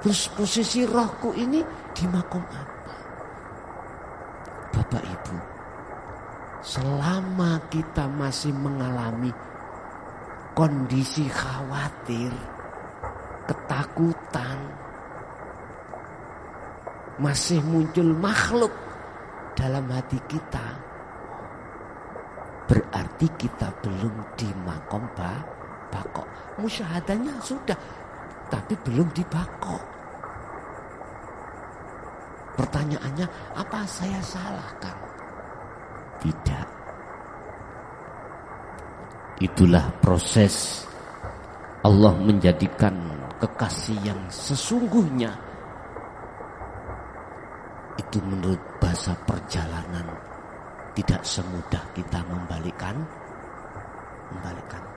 [SPEAKER 1] Terus posisi rohku ini di makom apa? Bapak Ibu, selama kita masih mengalami kondisi khawatir, ketakutan, masih muncul makhluk dalam hati kita, berarti kita belum di makom baqo. Musyahadahnya sudah, tapi belum di baqo. Pertanyaannya, apa saya salah kan? Tidak. Itulah proses Allah menjadikan kekasih yang sesungguhnya. Itu menurut bahasa perjalanan tidak semudah kita membalikkan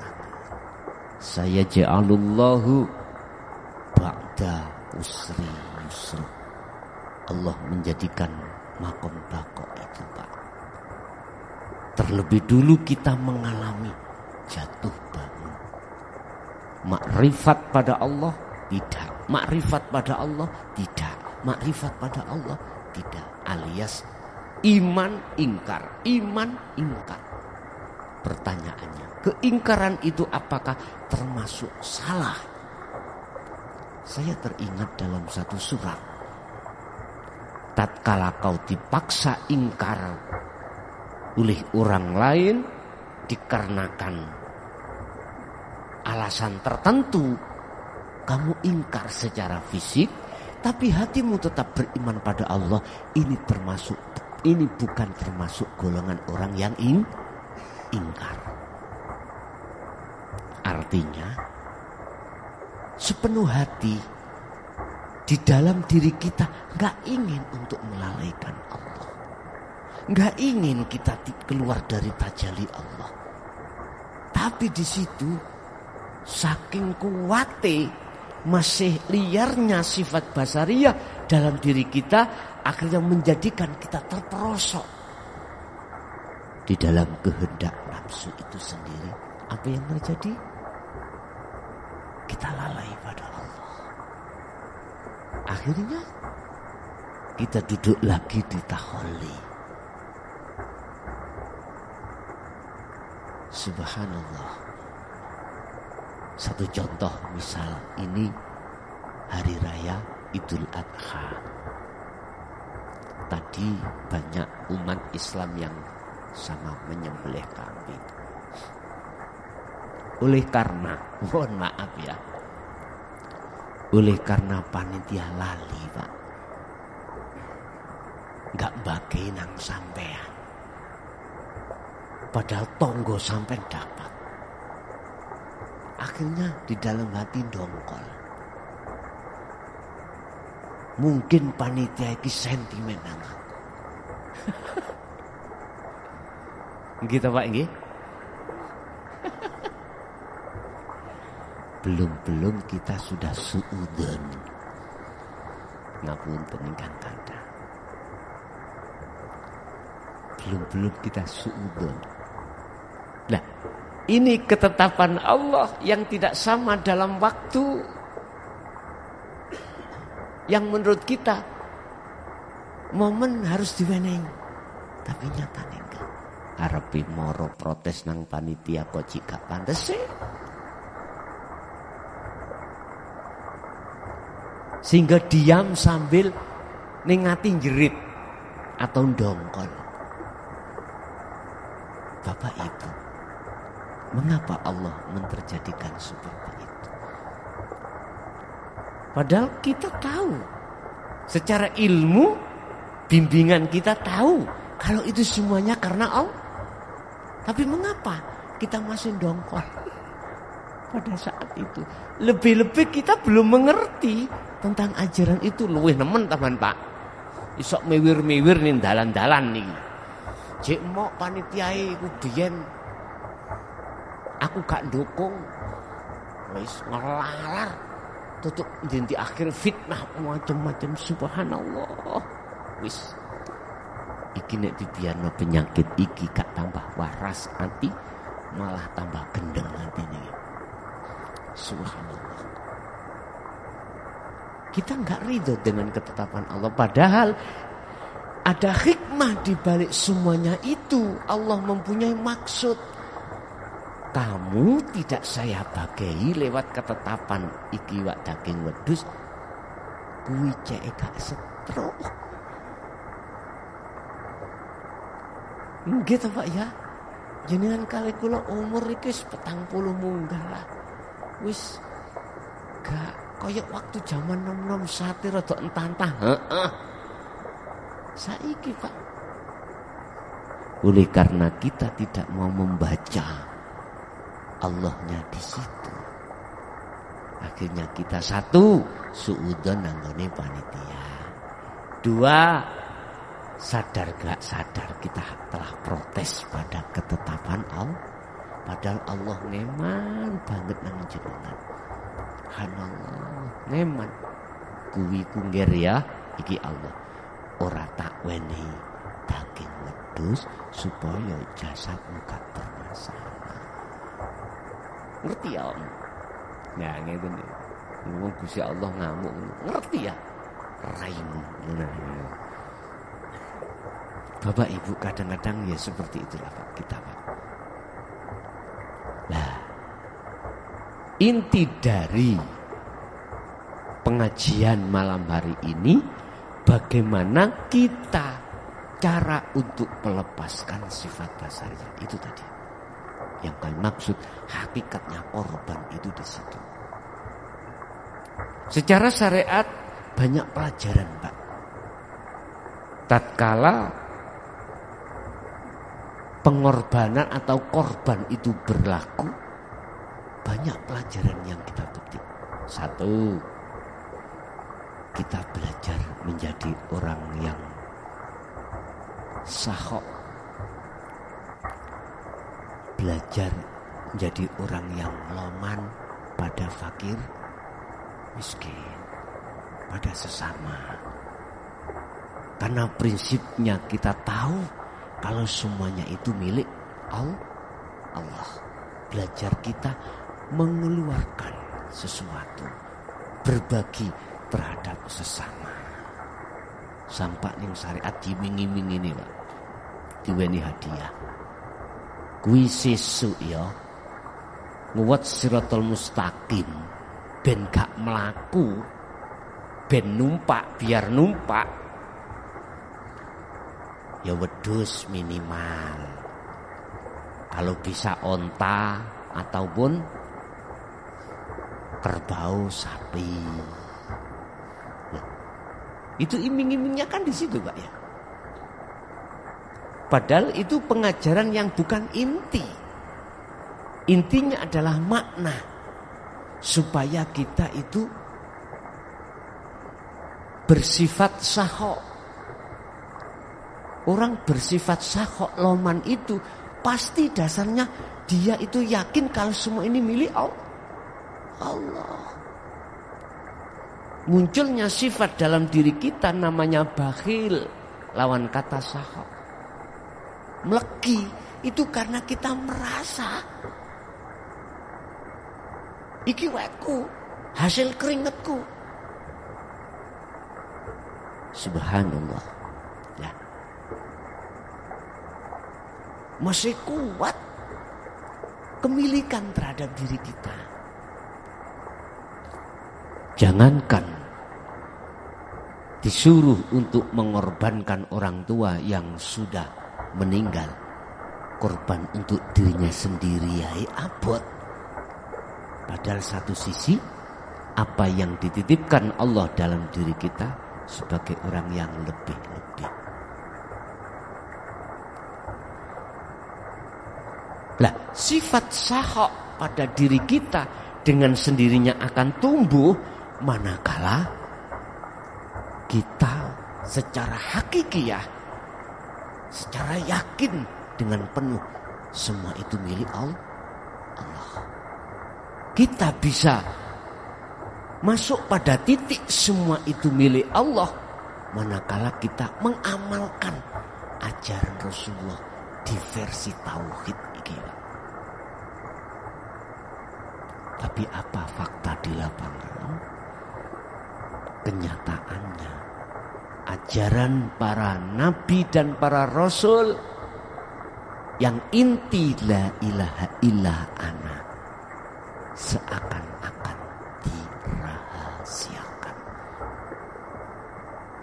[SPEAKER 1] tangan. Saya ja'alullahu ba'da usri yusra. Allah menjadikan makom baqo itu Pak. Terlebih dulu kita mengalami jatuh bangun. Makrifat pada Allah tidak. Makrifat pada Allah tidak. Makrifat pada Allah tidak. Alias iman ingkar. Iman ingkar. Pertanyaannya, keingkaran itu apakah termasuk salah? Saya teringat dalam satu surat. Tatkala kau dipaksa ingkar oleh orang lain dikarenakan alasan tertentu, kamu ingkar secara fisik, tapi hatimu tetap beriman pada Allah. Ini bukan termasuk golongan orang yang ingkar. Artinya sepenuh hati di dalam diri kita nggak ingin untuk melalaikan Allah, nggak ingin kita keluar dari tajalli Allah. Tapi di situ saking kuatnya masih liarnya sifat basariyah dalam diri kita, akhirnya menjadikan kita terperosok di dalam kehendak nafsu itu sendiri. Apa yang terjadi? Kita lalai pada Allah. Akhirnya kita duduk lagi di taholli. Subhanallah. Satu contoh misal ini hari raya Idul Adha. Tadi banyak umat Islam yang sama menyembelih kambing. Oleh karena, mohon maaf ya, oleh karena panitia lali Pak, nggak bagi nang sampean, padahal tonggo sampean dapat. Akhirnya di dalam hati dongkol. Mungkin panitia iki sentimen nang aku. Gitu Pak nggih. Belum kita sudah suudzon. Ngapunten ingkang kathah. Belum kita suudzon. Nah, ini ketetapan Allah yang tidak sama dalam waktu. Yang menurut kita momen harus diwenehi, tapi nyatane enggak. Arepe moro protes nang panitia kok jika pantes sih. Sehingga diam sambil ningati jerit atau dongkol. Bapak Ibu, mengapa Allah menterjadikan seperti itu? Padahal kita tahu, secara ilmu, bimbingan kita tahu kalau itu semuanya karena Allah. Tapi mengapa kita masih dongkol pada saat itu? Lebih-lebih kita belum mengerti tentang ajaran itu. Luwih nemen teman Pak. Isok mewir-mewir nih dalan-dalan nih. Cek mok panitiae iku biyen aku gak ndukung. Wis ngelalar. Tutup di akhir fitnah macam-macam, subhanallah. Wis iki nek dibiarno penyakit iki gak tambah waras ati, malah tambah gendeng atine. Subhanallah. Kita enggak ridho dengan ketetapan Allah, padahal ada hikmah di balik semuanya itu. Allah mempunyai maksud. Kamu tidak saya bagai lewat ketetapan iki wak daging wedhus kuwi cek gak setro. Nggih to Pak ya. Jenengan kali kula umur iki 40 munggah lah. Wis gak kaya waktu zaman nom-nom sate rada entantah. Heeh. Saiki Pak. Oleh karena kita tidak mau membaca Allahnya di situ, akhirnya kita satu suudzon nanggone panitia, dua sadar gak sadar kita telah protes pada ketetapan Allah, padahal Allah ngeman banget nang jenengan. Subhanallah, ngeman kuwi kungger ya iki Allah ora tak weni daging wedhus supaya jasadmu gak bermasalah. Ngerti ya Om? Nah ngeten iki. Wong Gusti Allah ngamuk. Ngerti ya? Raimu. Bapak Ibu kadang-kadang ya seperti itulah Pak kita Pak. Nah, inti dari pengajian malam hari ini bagaimana kita cara untuk melepaskan sifat dasarnya itu tadi. Yang kami maksud hakikatnya korban itu di situ. Secara syariat banyak pelajaran Pak. Tatkala pengorbanan atau korban itu berlaku, banyak pelajaran yang kita petik. Satu, kita belajar menjadi orang yang sahok, belajar menjadi orang yang loman pada fakir, miskin, pada sesama. Karena prinsipnya kita tahu kalau semuanya itu milik Allah. Belajar kita mengeluarkan sesuatu, berbagi terhadap sesama. Sampai ning syariat diming-iming ini, Pak. Diweni hadiah. Kuwi sesuk ya. Nguwat siratal mustaqim ben gak mlaku, ben numpak biar numpak. Ya wedhus minimal. Kalau bisa onta ataupun kerbau sapi. Itu iming-imingnya kan di situ, Pak ya. Padahal itu pengajaran yang bukan inti. Intinya adalah makna supaya kita itu bersifat sahok. Orang bersifat sahok loman itu pasti dasarnya dia itu yakin kalau semua ini milik Allah. Munculnya sifat dalam diri kita namanya bakhil, lawan kata sahok. Meleki itu karena kita merasa iki wetku, hasil keringetku. Subhanallah. Ya. Masih kuat kemilikan terhadap diri kita. Jangankan disuruh untuk mengorbankan orang tua yang sudah meninggal, korban untuk dirinya sendiri ya abot. Padahal satu sisi apa yang dititipkan Allah dalam diri kita sebagai orang yang lebih-lebih. Lah, sifat sahok pada diri kita dengan sendirinya akan tumbuh manakala kita secara hakikiyah, secara yakin dengan penuh semua itu milik Allah. Kita bisa masuk pada titik semua itu milik Allah manakala kita mengamalkan ajaran Rasulullah di versi tauhid ini. Tapi apa fakta di lapangan? Kenyataannya ajaran para nabi dan para rasul yang inti la ilaha illa ana seakan-akan dirahasiakan.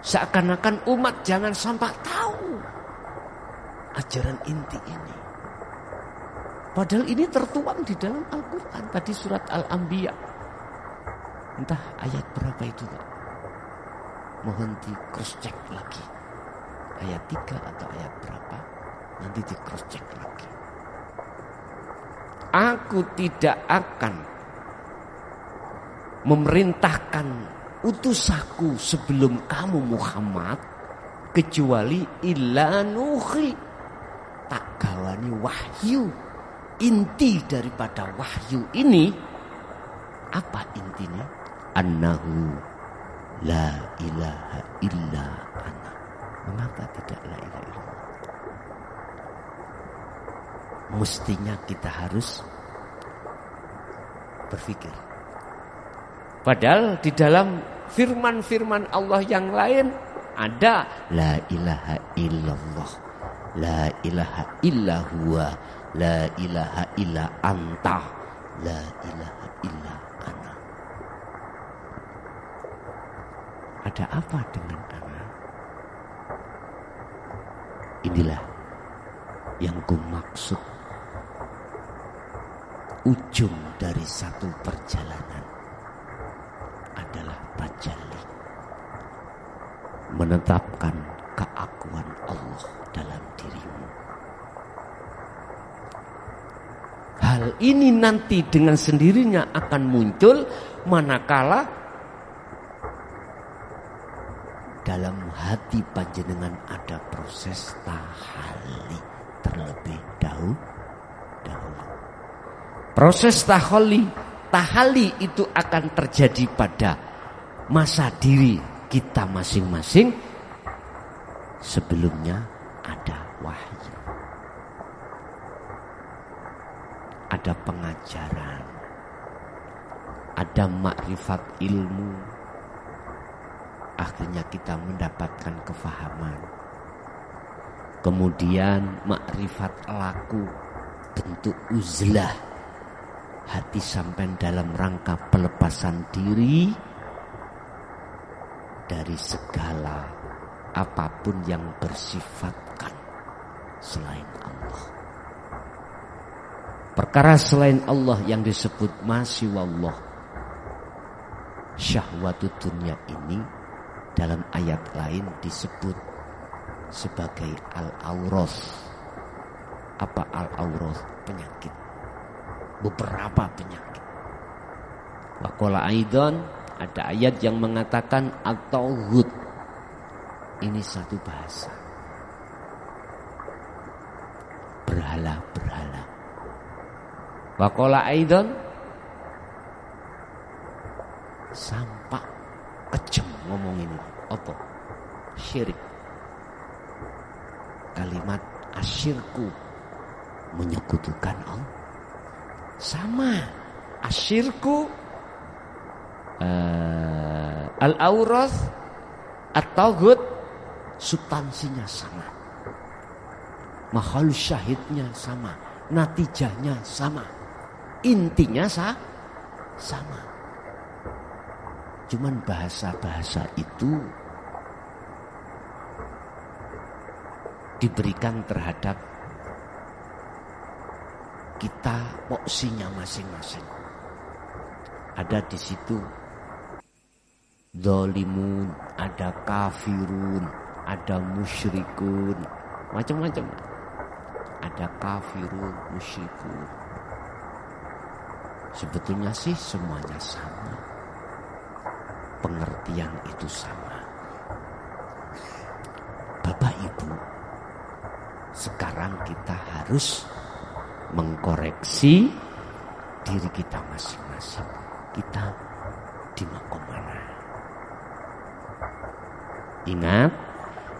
[SPEAKER 1] Seakan-akan umat jangan sampai tahu ajaran inti ini. Padahal ini tertuang di dalam Al-Quran. Tadi surat Al-Anbiya. Entah ayat berapa itu, Pak. Mohon di cross check lagi. Ayat 3 atau ayat berapa? Nanti di cross check lagi. Aku tidak akan memerintahkan utusaku sebelum kamu Muhammad kecuali illa nuhi, tak gawani wahyu. Inti daripada wahyu ini apa intinya? Annahu la ilaha illa ana. Mengapa tidak la ilaha illallah? Mestinya kita harus berpikir. Padahal di dalam firman-firman Allah yang lain ada la ilaha illallah, la ilaha illa huwa, la ilaha illa anta, la ilaha illa ana. Ada apa dengan ana? Inilah yang kumaksud ujung dari satu perjalanan adalah tajalli, menetapkan keakuan Allah dalam dirimu. Hal ini nanti dengan sendirinya akan muncul manakala Dadi panjenengan ada proses tahalli terlebih dahulu. Proses tahalli itu akan terjadi pada masa diri kita masing-masing. Sebelumnya ada wahyu, ada pengajaran, ada makrifat ilmu. Akhirnya kita mendapatkan kefahaman. Kemudian makrifat laku, bentuk uzlah, hati sampai dalam rangka pelepasan diri dari segala apapun yang bersifatkan selain Allah. Perkara selain Allah yang disebut masih wallah, syahwatut dunia ini dalam ayat lain disebut sebagai al-awroth. Apa al-awroth? Penyakit. Beberapa penyakit. Waqala aidan, ada ayat yang mengatakan at-tauhid. Ini satu bahasa. Berhala-berhala. Waqala aidan, sampah kejem ngomong ini. Apa? Syirik. Kalimat asyirku, menyekutukan Allah. Sama. Asyirku, al-awrath, at-tauhid, substansinya sama. Mahal syahidnya sama. Natijahnya sama. Intinya sama. Cuman bahasa-bahasa itu diberikan terhadap kita porsinya masing-masing. Ada di situ zalimun, ada kafirun, ada musyrikun, macam-macam. Ada kafirun, musyrikun. Sebetulnya sih semuanya sama. Pengertian itu sama. Bapak Ibu, sekarang kita harus mengkoreksi diri kita masing-masing. Kita di makom mana? Ingat,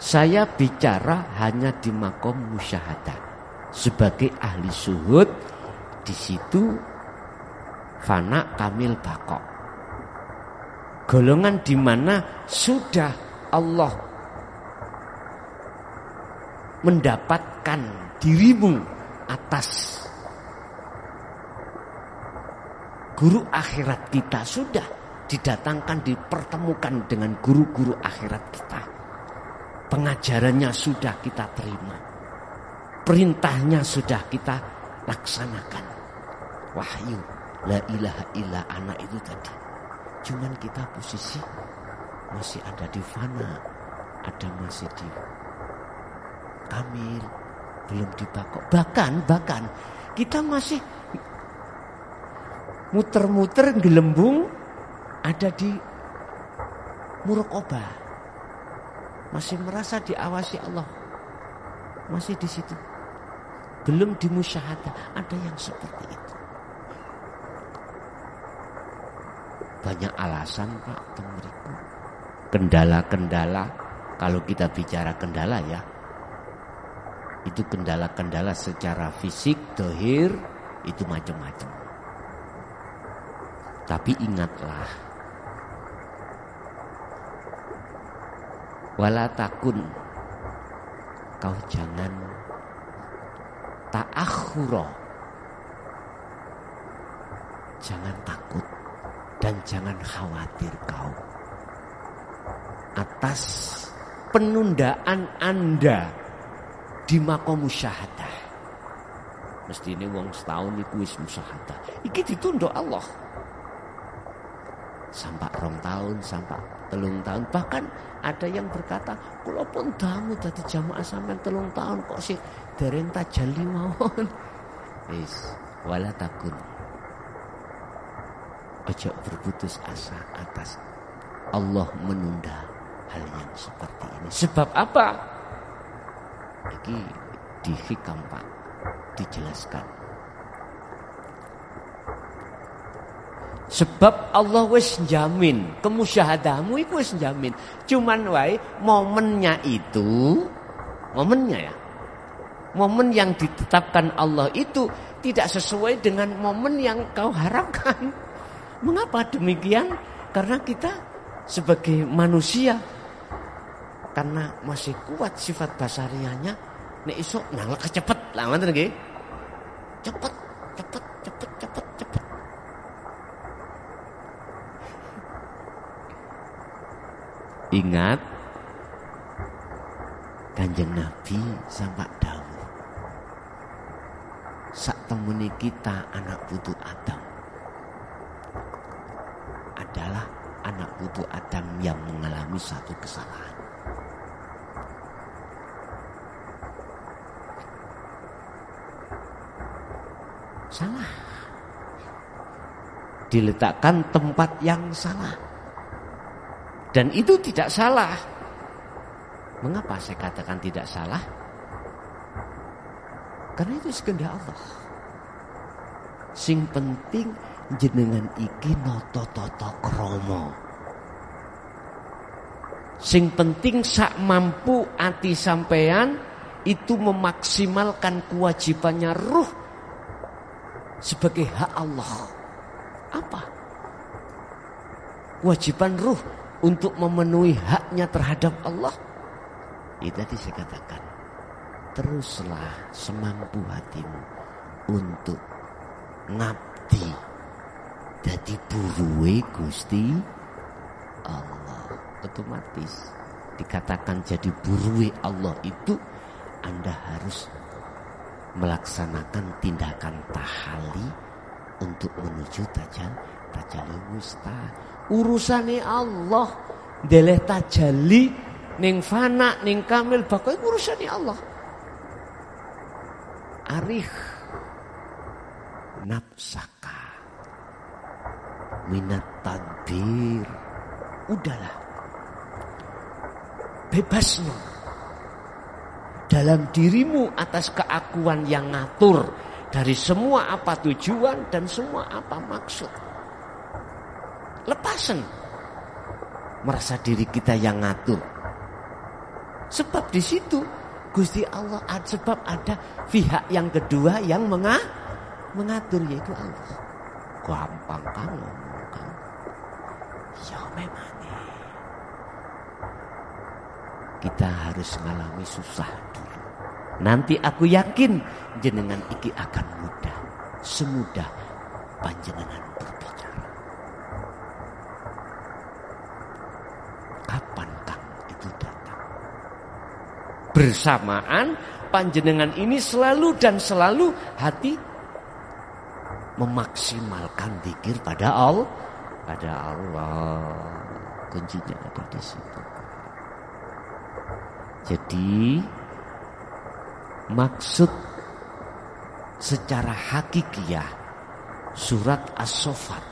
[SPEAKER 1] saya bicara hanya di makom musyahadah. Sebagai ahli syuhud, di situ fana kamil baqo. Golongan di mana sudah Allah mendapatkan dirimu atas guru akhirat kita, sudah didatangkan, dipertemukan dengan guru-guru akhirat kita. Pengajarannya sudah kita terima, perintahnya sudah kita laksanakan. Wahyu la ilaha illa ana itu tadi. Cuman kita posisi masih ada di fana, ada masih di kamil, belum dibakok. Bahkan kita masih muter-muter gelembung ada di muraqabah. Masih merasa diawasi Allah. Masih di situ. Belum di musyahadah. Ada yang seperti itu. Banyak alasan Pak temeriku. Kendala-kendala, kalau kita bicara kendala ya, itu kendala-kendala secara fisik, dohir, itu macam-macam. Tapi ingatlah, wala takun, kau jangan ta'akhura, jangan takut dan jangan khawatir kau atas penundaan Anda di makom musyahadah. Mesti ini wong setahun iku wis musyahadah. Iki ditunduk Allah. Sampai 2 tahun, sampai 3 tahun. Bahkan ada yang berkata, kula pun damu dadi jamaah sampean 3 tahun kok sih dereng tajalli mawon. Wis, wala takun. Ojo berputus asa atas Allah menunda hal yang seperti ini. Sebab apa? Ini di hikam Pak dijelaskan. Sebab Allah wis jamin, kemusyahadamu itu wis jamin. Cuman wae momennya itu, momennya ya. Momen yang ditetapkan Allah itu tidak sesuai dengan momen yang kau harapkan. Mengapa demikian? Karena kita sebagai manusia, karena masih kuat sifat basariahnya, nek iso nang cepet lah ngoten nggih. Cepet. Ingat Kanjeng Nabi sampai dawuh, sak temune kita anak putu Adam adalah anak putu Adam yang mengalami satu kesalahan. Salah. Diletakkan tempat yang salah. Dan itu tidak salah. Mengapa saya katakan tidak salah? Karena itu kehendak Allah. Sing penting jenengan iki nata-tata krama. Sing penting sak mampu ati sampean itu memaksimalkan kewajibannya ruh sebagai hak Allah. Apa? Kewajiban ruh untuk memenuhi haknya terhadap Allah. Itu tadi saya katakan, teruslah semampu hatimu untuk ngabdi dadi buruwe Gusti Allah. Otomatis dikatakan jadi buruwe Allah itu Anda harus melaksanakan tindakan tahali untuk menuju tajalli wusta. Urusane Allah, deleh tajalli ning fana ning kamil bakoe urusane Allah. Arif nafsaka minat tadbir. Udahlah, bebas no dalam dirimu atas keakuan yang ngatur dari semua apa tujuan dan semua apa maksud. Lepasan merasa diri kita yang ngatur. Sebab di situ Gusti Allah, sebab ada pihak yang kedua yang mengatur, yaitu Allah. Gampang kan ngomong kan? Ya memang kita harus mengalami susah dulu. Nanti aku yakin jenengan iki akan mudah, semudah panjenengan berbicara. Kapan Kang itu datang? Bersamaan panjenengan ini selalu dan selalu hati memaksimalkan zikir pada Allah. Kuncinya ada di situ. Jadi maksud secara hakikiah surat As-Saffat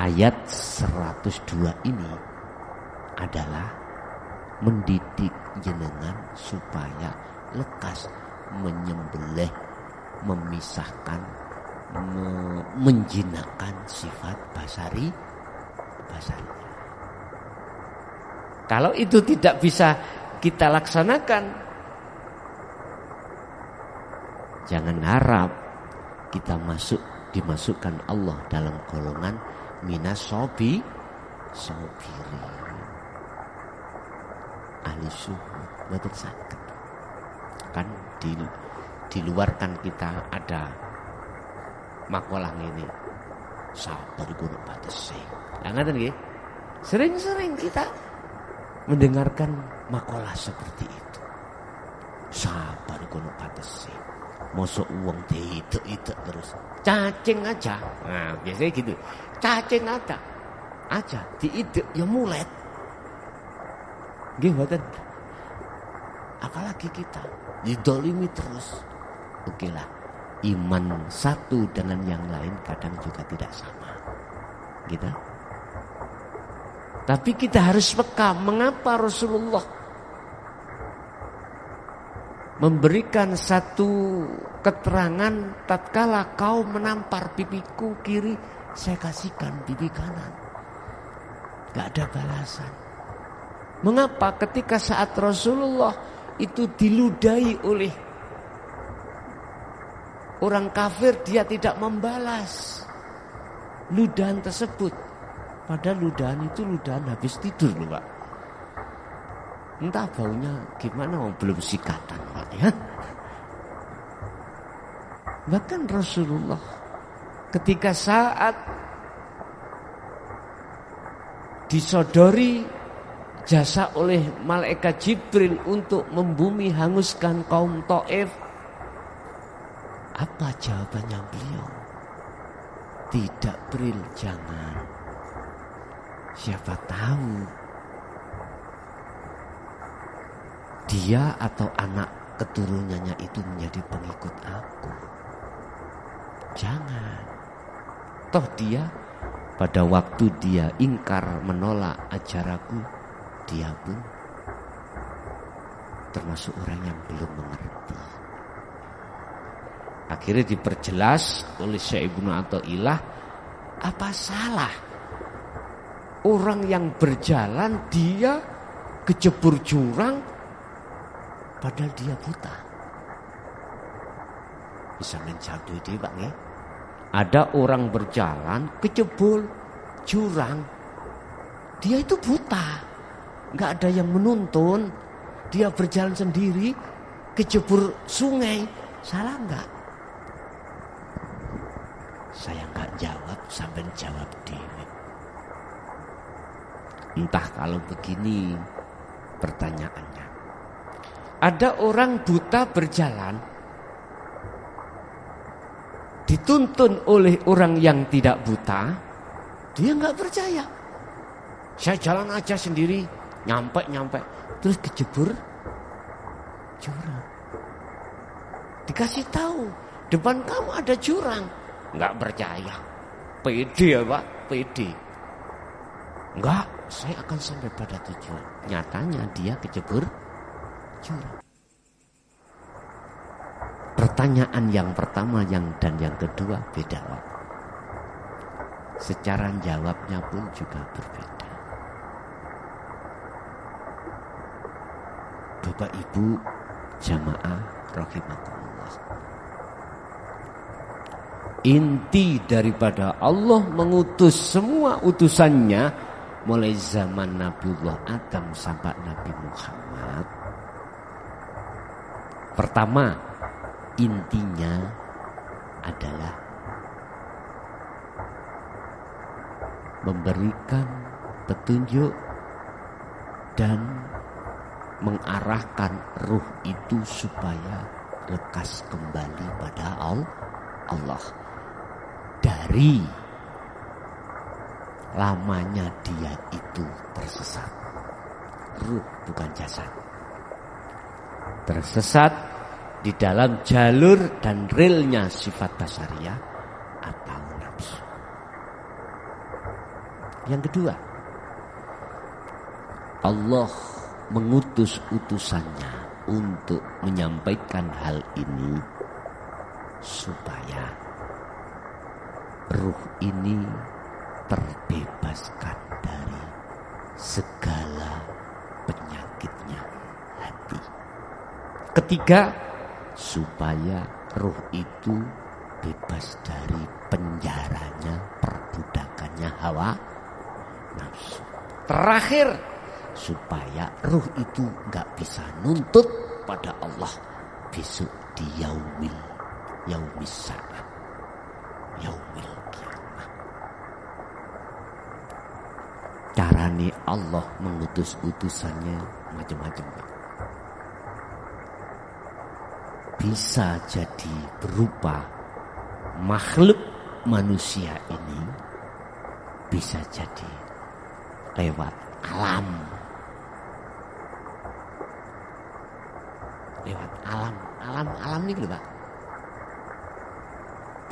[SPEAKER 1] ayat 102 ini adalah mendidik jenengan supaya lekas menyembelih, memisahkan, menjinakkan sifat basari. Kalau itu tidak bisa kita laksanakan, jangan harap kita dimasukkan Allah dalam golongan minas sobirin, ahli syuhud. Betul sakit. Kan di luar kan kita ada makalah ini, sabar guru batese. Ngaten nggih. Sering-sering kita mendengarkan makalah seperti itu. Sabar kono patese. Mosok wong diitek-itek terus. Cacing aja. Nah, biasanya gitu. Cacing aja diitek ya mulet. Nggih mboten. Apalagi kita didolimi terus. Oke lah. Iman satu dengan yang lain kadang juga tidak sama. Gitu. Tapi kita harus peka mengapa Rasulullah memberikan satu keterangan, tatkala kau menampar pipiku kiri, saya kasihkan pipi kanan. Gak ada balasan. Mengapa ketika saat Rasulullah itu diludahi oleh orang kafir, dia tidak membalas ludahan tersebut? Padahal ludahan itu ludahan habis tidur loh Pak. Entah baunya gimana, belum sikatan Pak ya. Bahkan Rasulullah ketika saat disodori jasa oleh malaikat Jibril untuk membumi hanguskan kaum Taif, apa jawabannya beliau? Tidak Bril, jangan. Siapa tahu dia atau anak keturunannya itu menjadi pengikut aku. Jangan. Toh dia pada waktu dia ingkar menolak ajaranku, dia pun termasuk orang yang belum mengerti. Akhirnya diperjelas oleh Syekh Ibnu Athaillah, apa salah orang yang berjalan dia kejebur jurang padahal dia buta? Bisa menjawab itu Pak ya? Ada orang berjalan kejebur jurang, dia itu buta, nggak ada yang menuntun, dia berjalan sendiri kejebur sungai, salah nggak? Saya nggak jawab, sampai jawab dewi. Entah kalau begini pertanyaannya. Ada orang buta berjalan, dituntun oleh orang yang tidak buta, dia nggak percaya. Saya jalan aja sendiri, nyampe, terus kejebur jurang. Dikasih tahu, depan kamu ada jurang, nggak percaya. Pede ya Pak, pede. Enggak, saya akan sampai pada tujuan. Nyatanya dia kejebur jurang. Pertanyaan yang pertama dan yang kedua beda Pak. Secara jawabnya pun juga berbeda. Bapak Ibu jamaah rahimakumullah. Inti daripada Allah mengutus semua utusannya mulai zaman Nabiullah Adam sampai Nabi Muhammad. Pertama, intinya adalah memberikan petunjuk dan mengarahkan ruh itu supaya lekas kembali pada Allah. Dari lamanya dia itu tersesat, ruh bukan jasad, tersesat di dalam jalur dan relnya sifat basariyah atau nafsu. Yang kedua, Allah mengutus utusannya untuk menyampaikan hal ini supaya ruh ini terbebaskan dari segala penyakitnya hati. Ketiga, supaya ruh itu bebas dari penjaranya, perbudakannya hawa nafsu. Terakhir, supaya ruh itu gak bisa nuntut pada Allah besok di yaumil sa'ah, yaumil kiamah. Carane Allah mengutus utusannya macam-macam. Bisa jadi berupa makhluk manusia ini, bisa jadi lewat alam. Lewat alam ini Pak.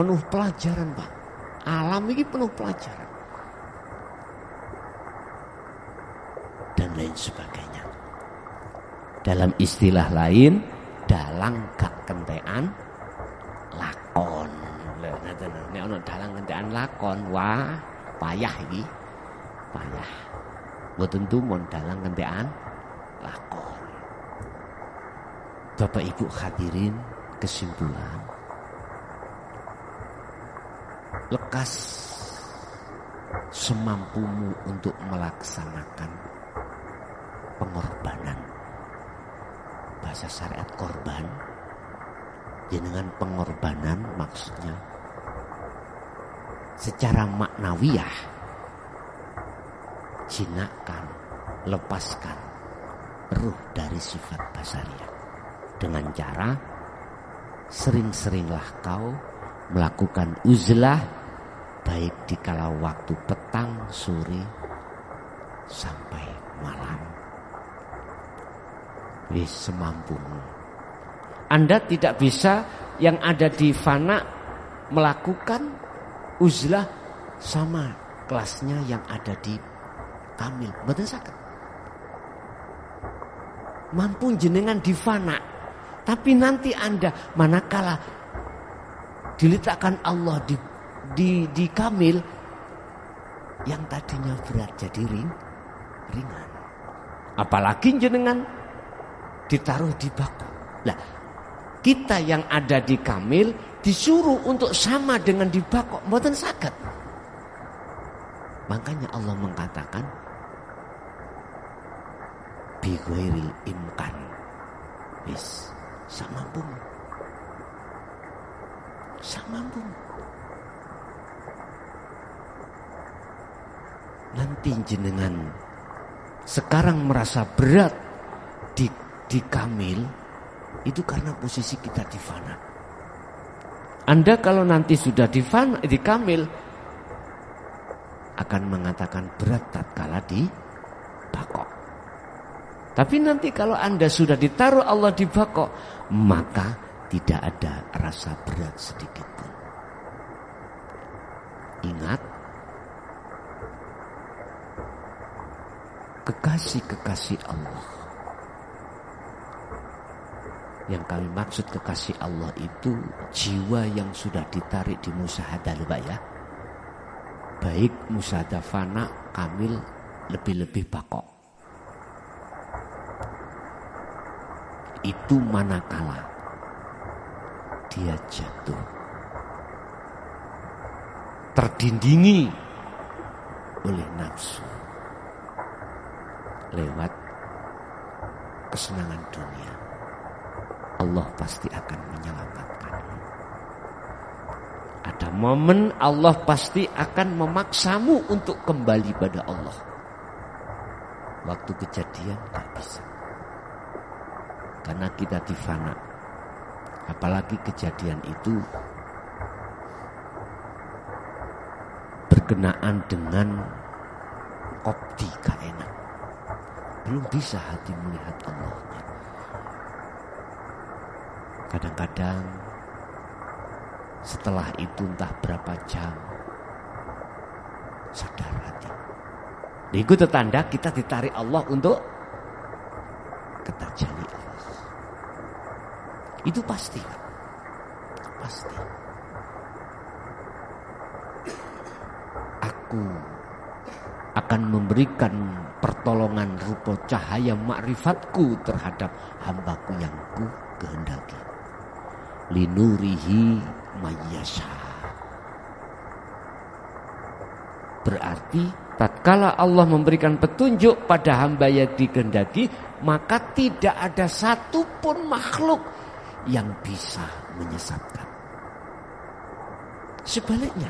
[SPEAKER 1] Penuh pelajaran Pak. Alam ini penuh pelajaran. lain sebagainya. Dalam istilah lain, dalang gak kentekan lakon. Nek ana dalang kentekan lakon, wah payah iki. Payah. Mboten tumon dalang kentekan lakon. Bapak Ibu hadirin, kesimpulan, lekas semampumu untuk melaksanakan pengorbanan. Bahasa syariat korban, jenengan pengorbanan maksudnya secara maknawiyah, jinakkan, lepaskan ruh dari sifat basariah dengan cara sering-seringlah kau melakukan uzlah, baik di kala waktu petang, sore, sampai malam. Wis semampumu. Anda tidak bisa yang ada di fana melakukan uzlah sama kelasnya yang ada di kamil. Mboten saged. Mampu jenengan di fana, tapi nanti Anda manakala diletakkan Allah di kamil, yang tadinya berat jadi ringan. Apalagi jenengan ditaruh di bako. Lah, kita yang ada di kamil disuruh untuk sama dengan di bako, mboten saged. Makanya Allah mengatakan bi ghairil imkan. Wis, samampumu. Samampumu. Nanti jenengan sekarang merasa berat di kamil, itu karena posisi kita di fana. Anda kalau nanti sudah di fana, di kamil, akan mengatakan berat tatkala di bako. Tapi nanti kalau Anda sudah ditaruh Allah di bako, maka tidak ada rasa berat sedikit pun. Ingat, kekasih-kekasih Allah. Yang kami maksud kekasih Allah itu jiwa yang sudah ditarik di musyahadah, Pak ya. Baik musyahadah fana, kamil, lebih-lebih bako. Itu manakala dia jatuh, terdindingi oleh nafsu lewat kesenangan dunia. Allah pasti akan menyelamatkan. Ada momen Allah pasti akan memaksamu untuk kembali pada Allah. Waktu kejadian gak bisa, karena kita di fana. Apalagi kejadian itu berkenaan dengan kopti gak enak. Belum bisa hati melihat Allahnya. Kadang-kadang setelah itu entah berapa jam sadar hati. Itu tanda kita ditarik Allah untuk ketajalli Allah. Itu pasti, Pak. Pasti. Aku akan memberikan pertolongan rupa cahaya ma'rifatku terhadap hambaku yang ku kehendaki. Linurihi mayyasha. Berarti tatkala Allah memberikan petunjuk pada hamba yang dikehendaki, maka tidak ada satupun makhluk yang bisa menyesatkan. Sebaliknya,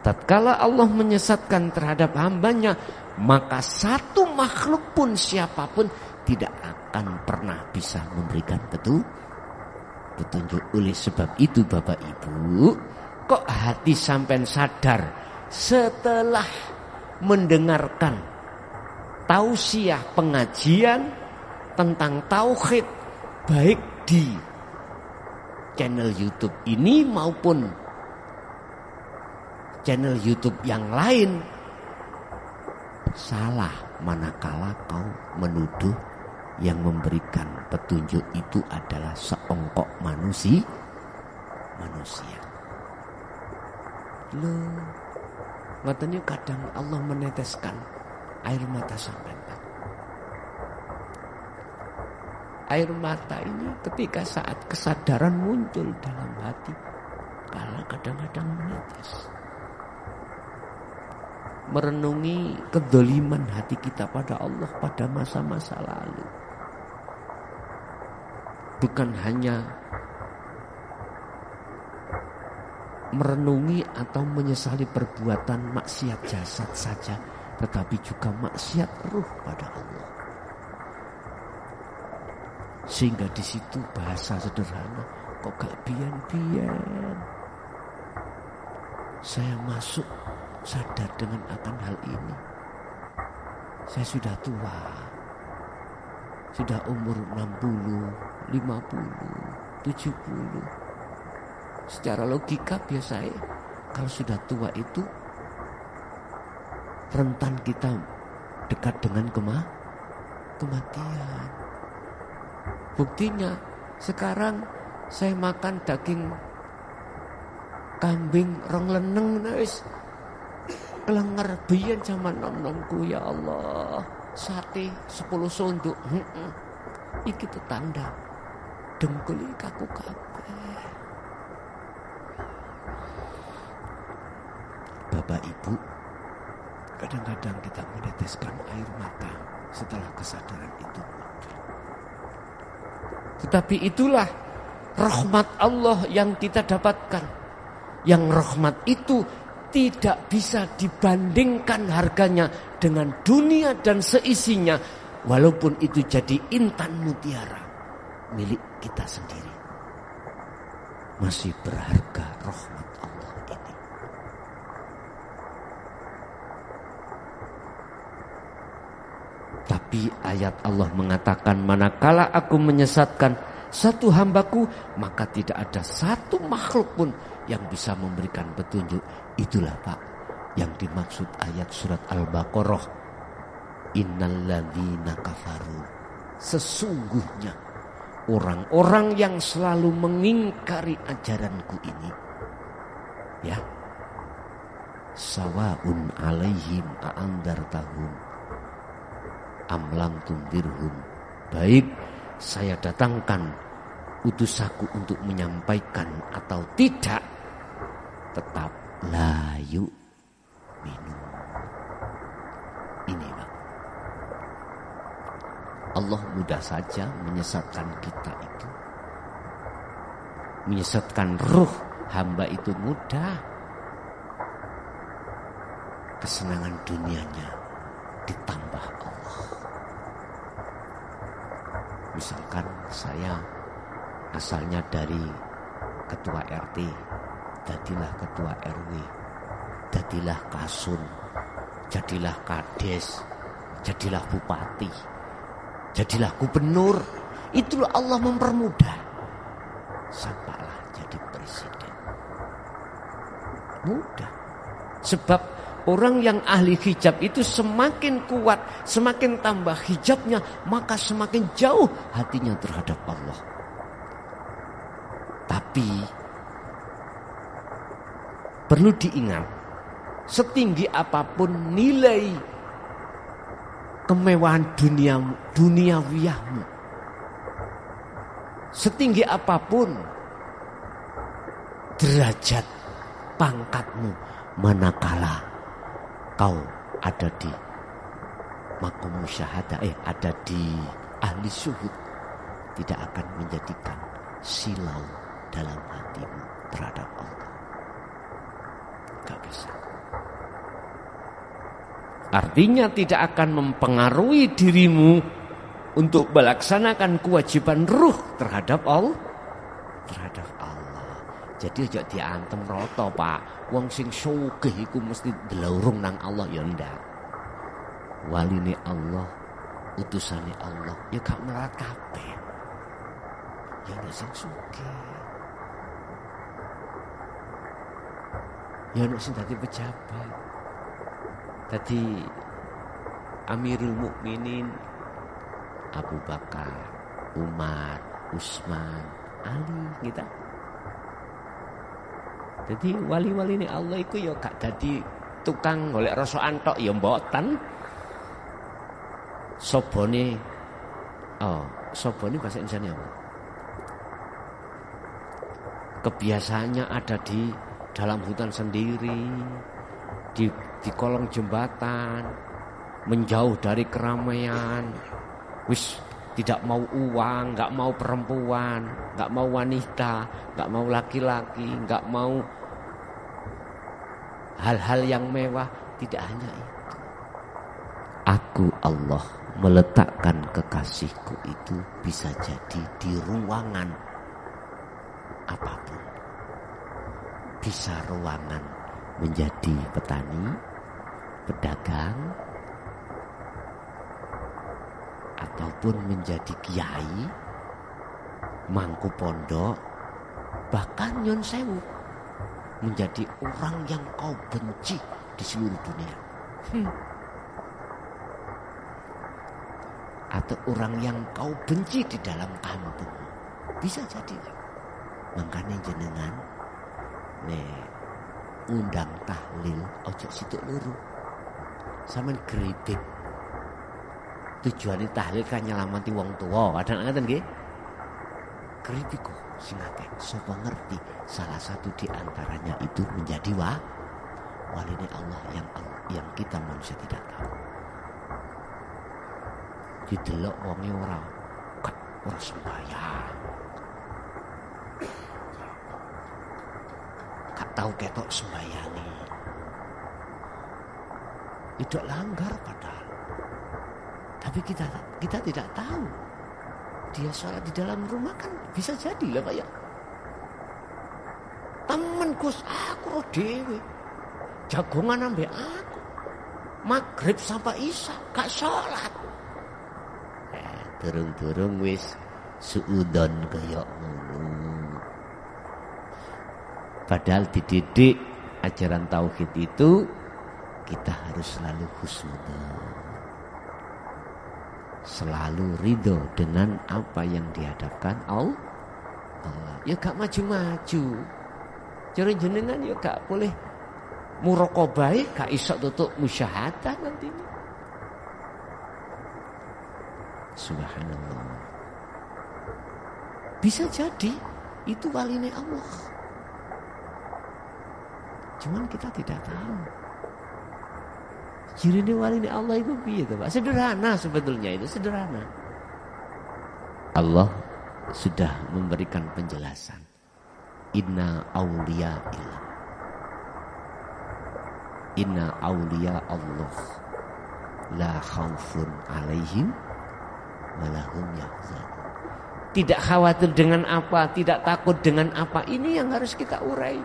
[SPEAKER 1] tatkala Allah menyesatkan terhadap hambanya, maka satu makhluk pun siapapun tidak akan pernah bisa memberikan petunjuk. Oleh sebab itu Bapak Ibu, kok hati sampean sadar setelah mendengarkan tausiah pengajian tentang tauhid, baik di channel YouTube ini maupun channel YouTube yang lain, salah manakala kau menuduh yang memberikan petunjuk itu adalah seongkok manusia. Loh, ngoten kadang Allah meneteskan air mata sampean. Air mata ini ketika saat kesadaran muncul dalam hati, kadang-kadang menetes. Merenungi kedoliman hati kita pada Allah pada masa-masa lalu. Bukan hanya merenungi atau menyesali perbuatan maksiat jasad saja, tetapi juga maksiat ruh pada Allah. Sehingga di situ bahasa sederhana, kok gak bian-bian. Saya masuk sadar dengan akan hal ini. Saya sudah tua. Sudah umur 60, 50, 70. Secara logika biasanya kalau sudah tua itu rentan kita dekat dengan kematian. Buktinya sekarang saya makan daging kambing rong leneng wis kelenger biyen zaman nom-nomku ya Allah. Sate 10 sonduk. Iki tetanda dengkul iki kaku kabeh. Bapak Ibu, kadang-kadang kita meneteskan air mata setelah kesadaran itu muncul. Tetapi itulah rahmat Allah yang kita dapatkan. Yang rahmat itu tidak bisa dibandingkan harganya dengan dunia dan seisinya, walaupun itu jadi intan mutiara milik kita sendiri. Masih berharga rahmat Allah ini. Tapi ayat Allah mengatakan, manakala aku menyesatkan satu hambaku, maka tidak ada satu makhluk pun yang bisa memberikan petunjuk. Itulah Pak yang dimaksud ayat surat Al-Baqarah. Innalladzina kafaru, sesungguhnya orang-orang yang selalu mengingkari ajaranku ini, ya, sawaun alaihim a'andartahum am lam tundirhum, baik saya datangkan utusaku untuk menyampaikan atau tidak, tetap layu minum. Ini Pak, Allah mudah saja menyesatkan kita itu. Menyesatkan ruh hamba itu mudah. Kesenangan dunianya ditambah Allah. Misalkan saya asalnya dari ketua RT, jadilah ketua RW, jadilah kasun, jadilah kades, jadilah bupati, jadilah gubernur. Itulah Allah mempermudah. Sampailah jadi presiden. Mudah. Sebab orang yang ahli hijab itu semakin kuat, semakin tambah hijabnya, maka semakin jauh hatinya terhadap Allah. Tapi perlu diingat, setinggi apapun nilai kemewahan duniawiyahmu, setinggi apapun derajat pangkatmu, manakala kau ada di makom musyahadah, ada di ahli syuhud, tidak akan menjadikan silau dalam hatimu terhadap Allah. Gak bisa. Artinya tidak akan mempengaruhi dirimu untuk melaksanakan kewajiban ruh terhadap Allah. Terhadap Allah. Jadi aja diantem roto Pak. Wong sing sugih iku mesti delaurung nang Allah ya ndak. Waline Allah, utusane Allah, ya gak melarat kabeh. Ya ana sing sugih. Ya ana sing dadi pejabat. Dadi Amirul Mukminin Abu Bakar, Umar, Utsman, Ali kita. Jadi wali-wali ini Allah itu ya gak dadi tukang golek rasa antok ya mboten. Sobone bahasa Indonesia apa? Kebiasaannya ada di dalam hutan sendiri, di kolong jembatan, menjauh dari keramaian. Wis tidak mau uang, enggak mau perempuan, enggak mau wanita, enggak mau laki-laki, enggak mau hal-hal yang mewah, tidak hanya itu. Aku Allah meletakkan kekasihku itu bisa jadi di ruangan apapun. Bisa ruangan menjadi petani, pedagang, ataupun menjadi kiai, mangku pondok, bahkan nyon sewu menjadi orang yang kau benci di seluruh dunia. Atau orang yang kau benci di dalam kampung. Bisa jadi. Makanya jenengan undang tahlil ojo situ luru. Sampeyan gribik. Tujuane tahlil kan nyelamati wong tuwa. Kadang ngaten nggih. Gribik kok sing akeh. Sapa ngerti salah satu di antaranya itu menjadi waline Allah yang kita manusia tidak tahu. Didelok wonge ora sembahyang. Gak tahu ketok sembayangi. Itu langgar padahal. Tapi kita tidak tahu. Dia sholat di dalam rumah kan bisa jadi lah Pak ya. Temenku aku roh dhewe. Jagongan ambek aku. Maghrib sampai Isya gak sholat. Durung-durung wis suudon kaya ngono. Padahal dididik ajaran tauhid itu kita harus selalu husnudzon. Selalu ridho dengan apa yang dihadapkan Allah. Ya gak maju-maju. Cara jenengan ya gak boleh muraqabah, gak iso tutuk musyahadah nantinya. Subhanallah. Bisa jadi itu waline Allah. Cuman kita tidak tahu. Jirine waline Allah itu piye to, Pak? Sederhana sebetulnya itu sederhana. Allah sudah memberikan penjelasan. Inna awliya Allah la khaufun alaihim walahum yahzanun. Tidak khawatir dengan apa, tidak takut dengan apa, ini yang harus kita urai.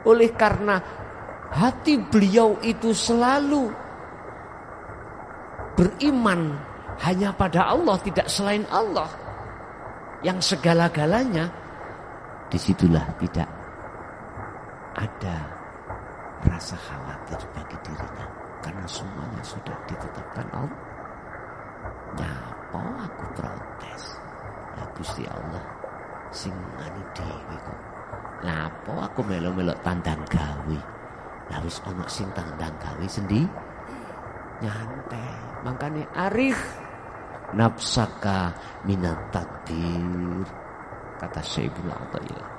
[SPEAKER 1] Oleh karena hati beliau itu selalu beriman hanya pada Allah, tidak selain Allah yang segala-galanya, disitulah tidak ada rasa khawatir bagi dirinya. Karena semuanya sudah ditetapkan Allah. Nyapa aku protes. Ya Gusti Allah sing anu dhewe kok. Lapo aku melo-melo tandang gawe. Lah wis ana sing tandang gawe sendi nyantai. Makane arif nafsaka minat takdir, kata Syekhul Athaillah.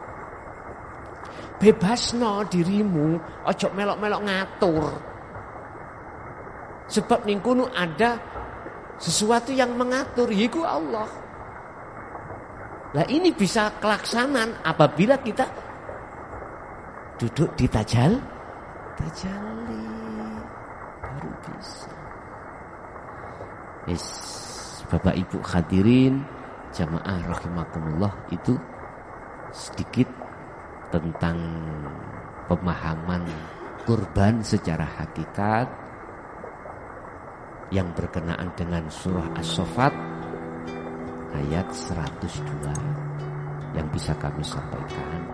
[SPEAKER 1] Bebasno dirimu, ojo melok-melok ngatur. Sebab ning kono ada sesuatu yang mengatur, yaitu Allah. Lah ini bisa kelaksanan apabila kita duduk di tajalli baru bisa. Yes, Bapak Ibu hadirin jamaah rahimakumullah, itu sedikit tentang pemahaman kurban secara hakikat yang berkenaan dengan surah As-Saffat ayat 102 yang bisa kami sampaikan.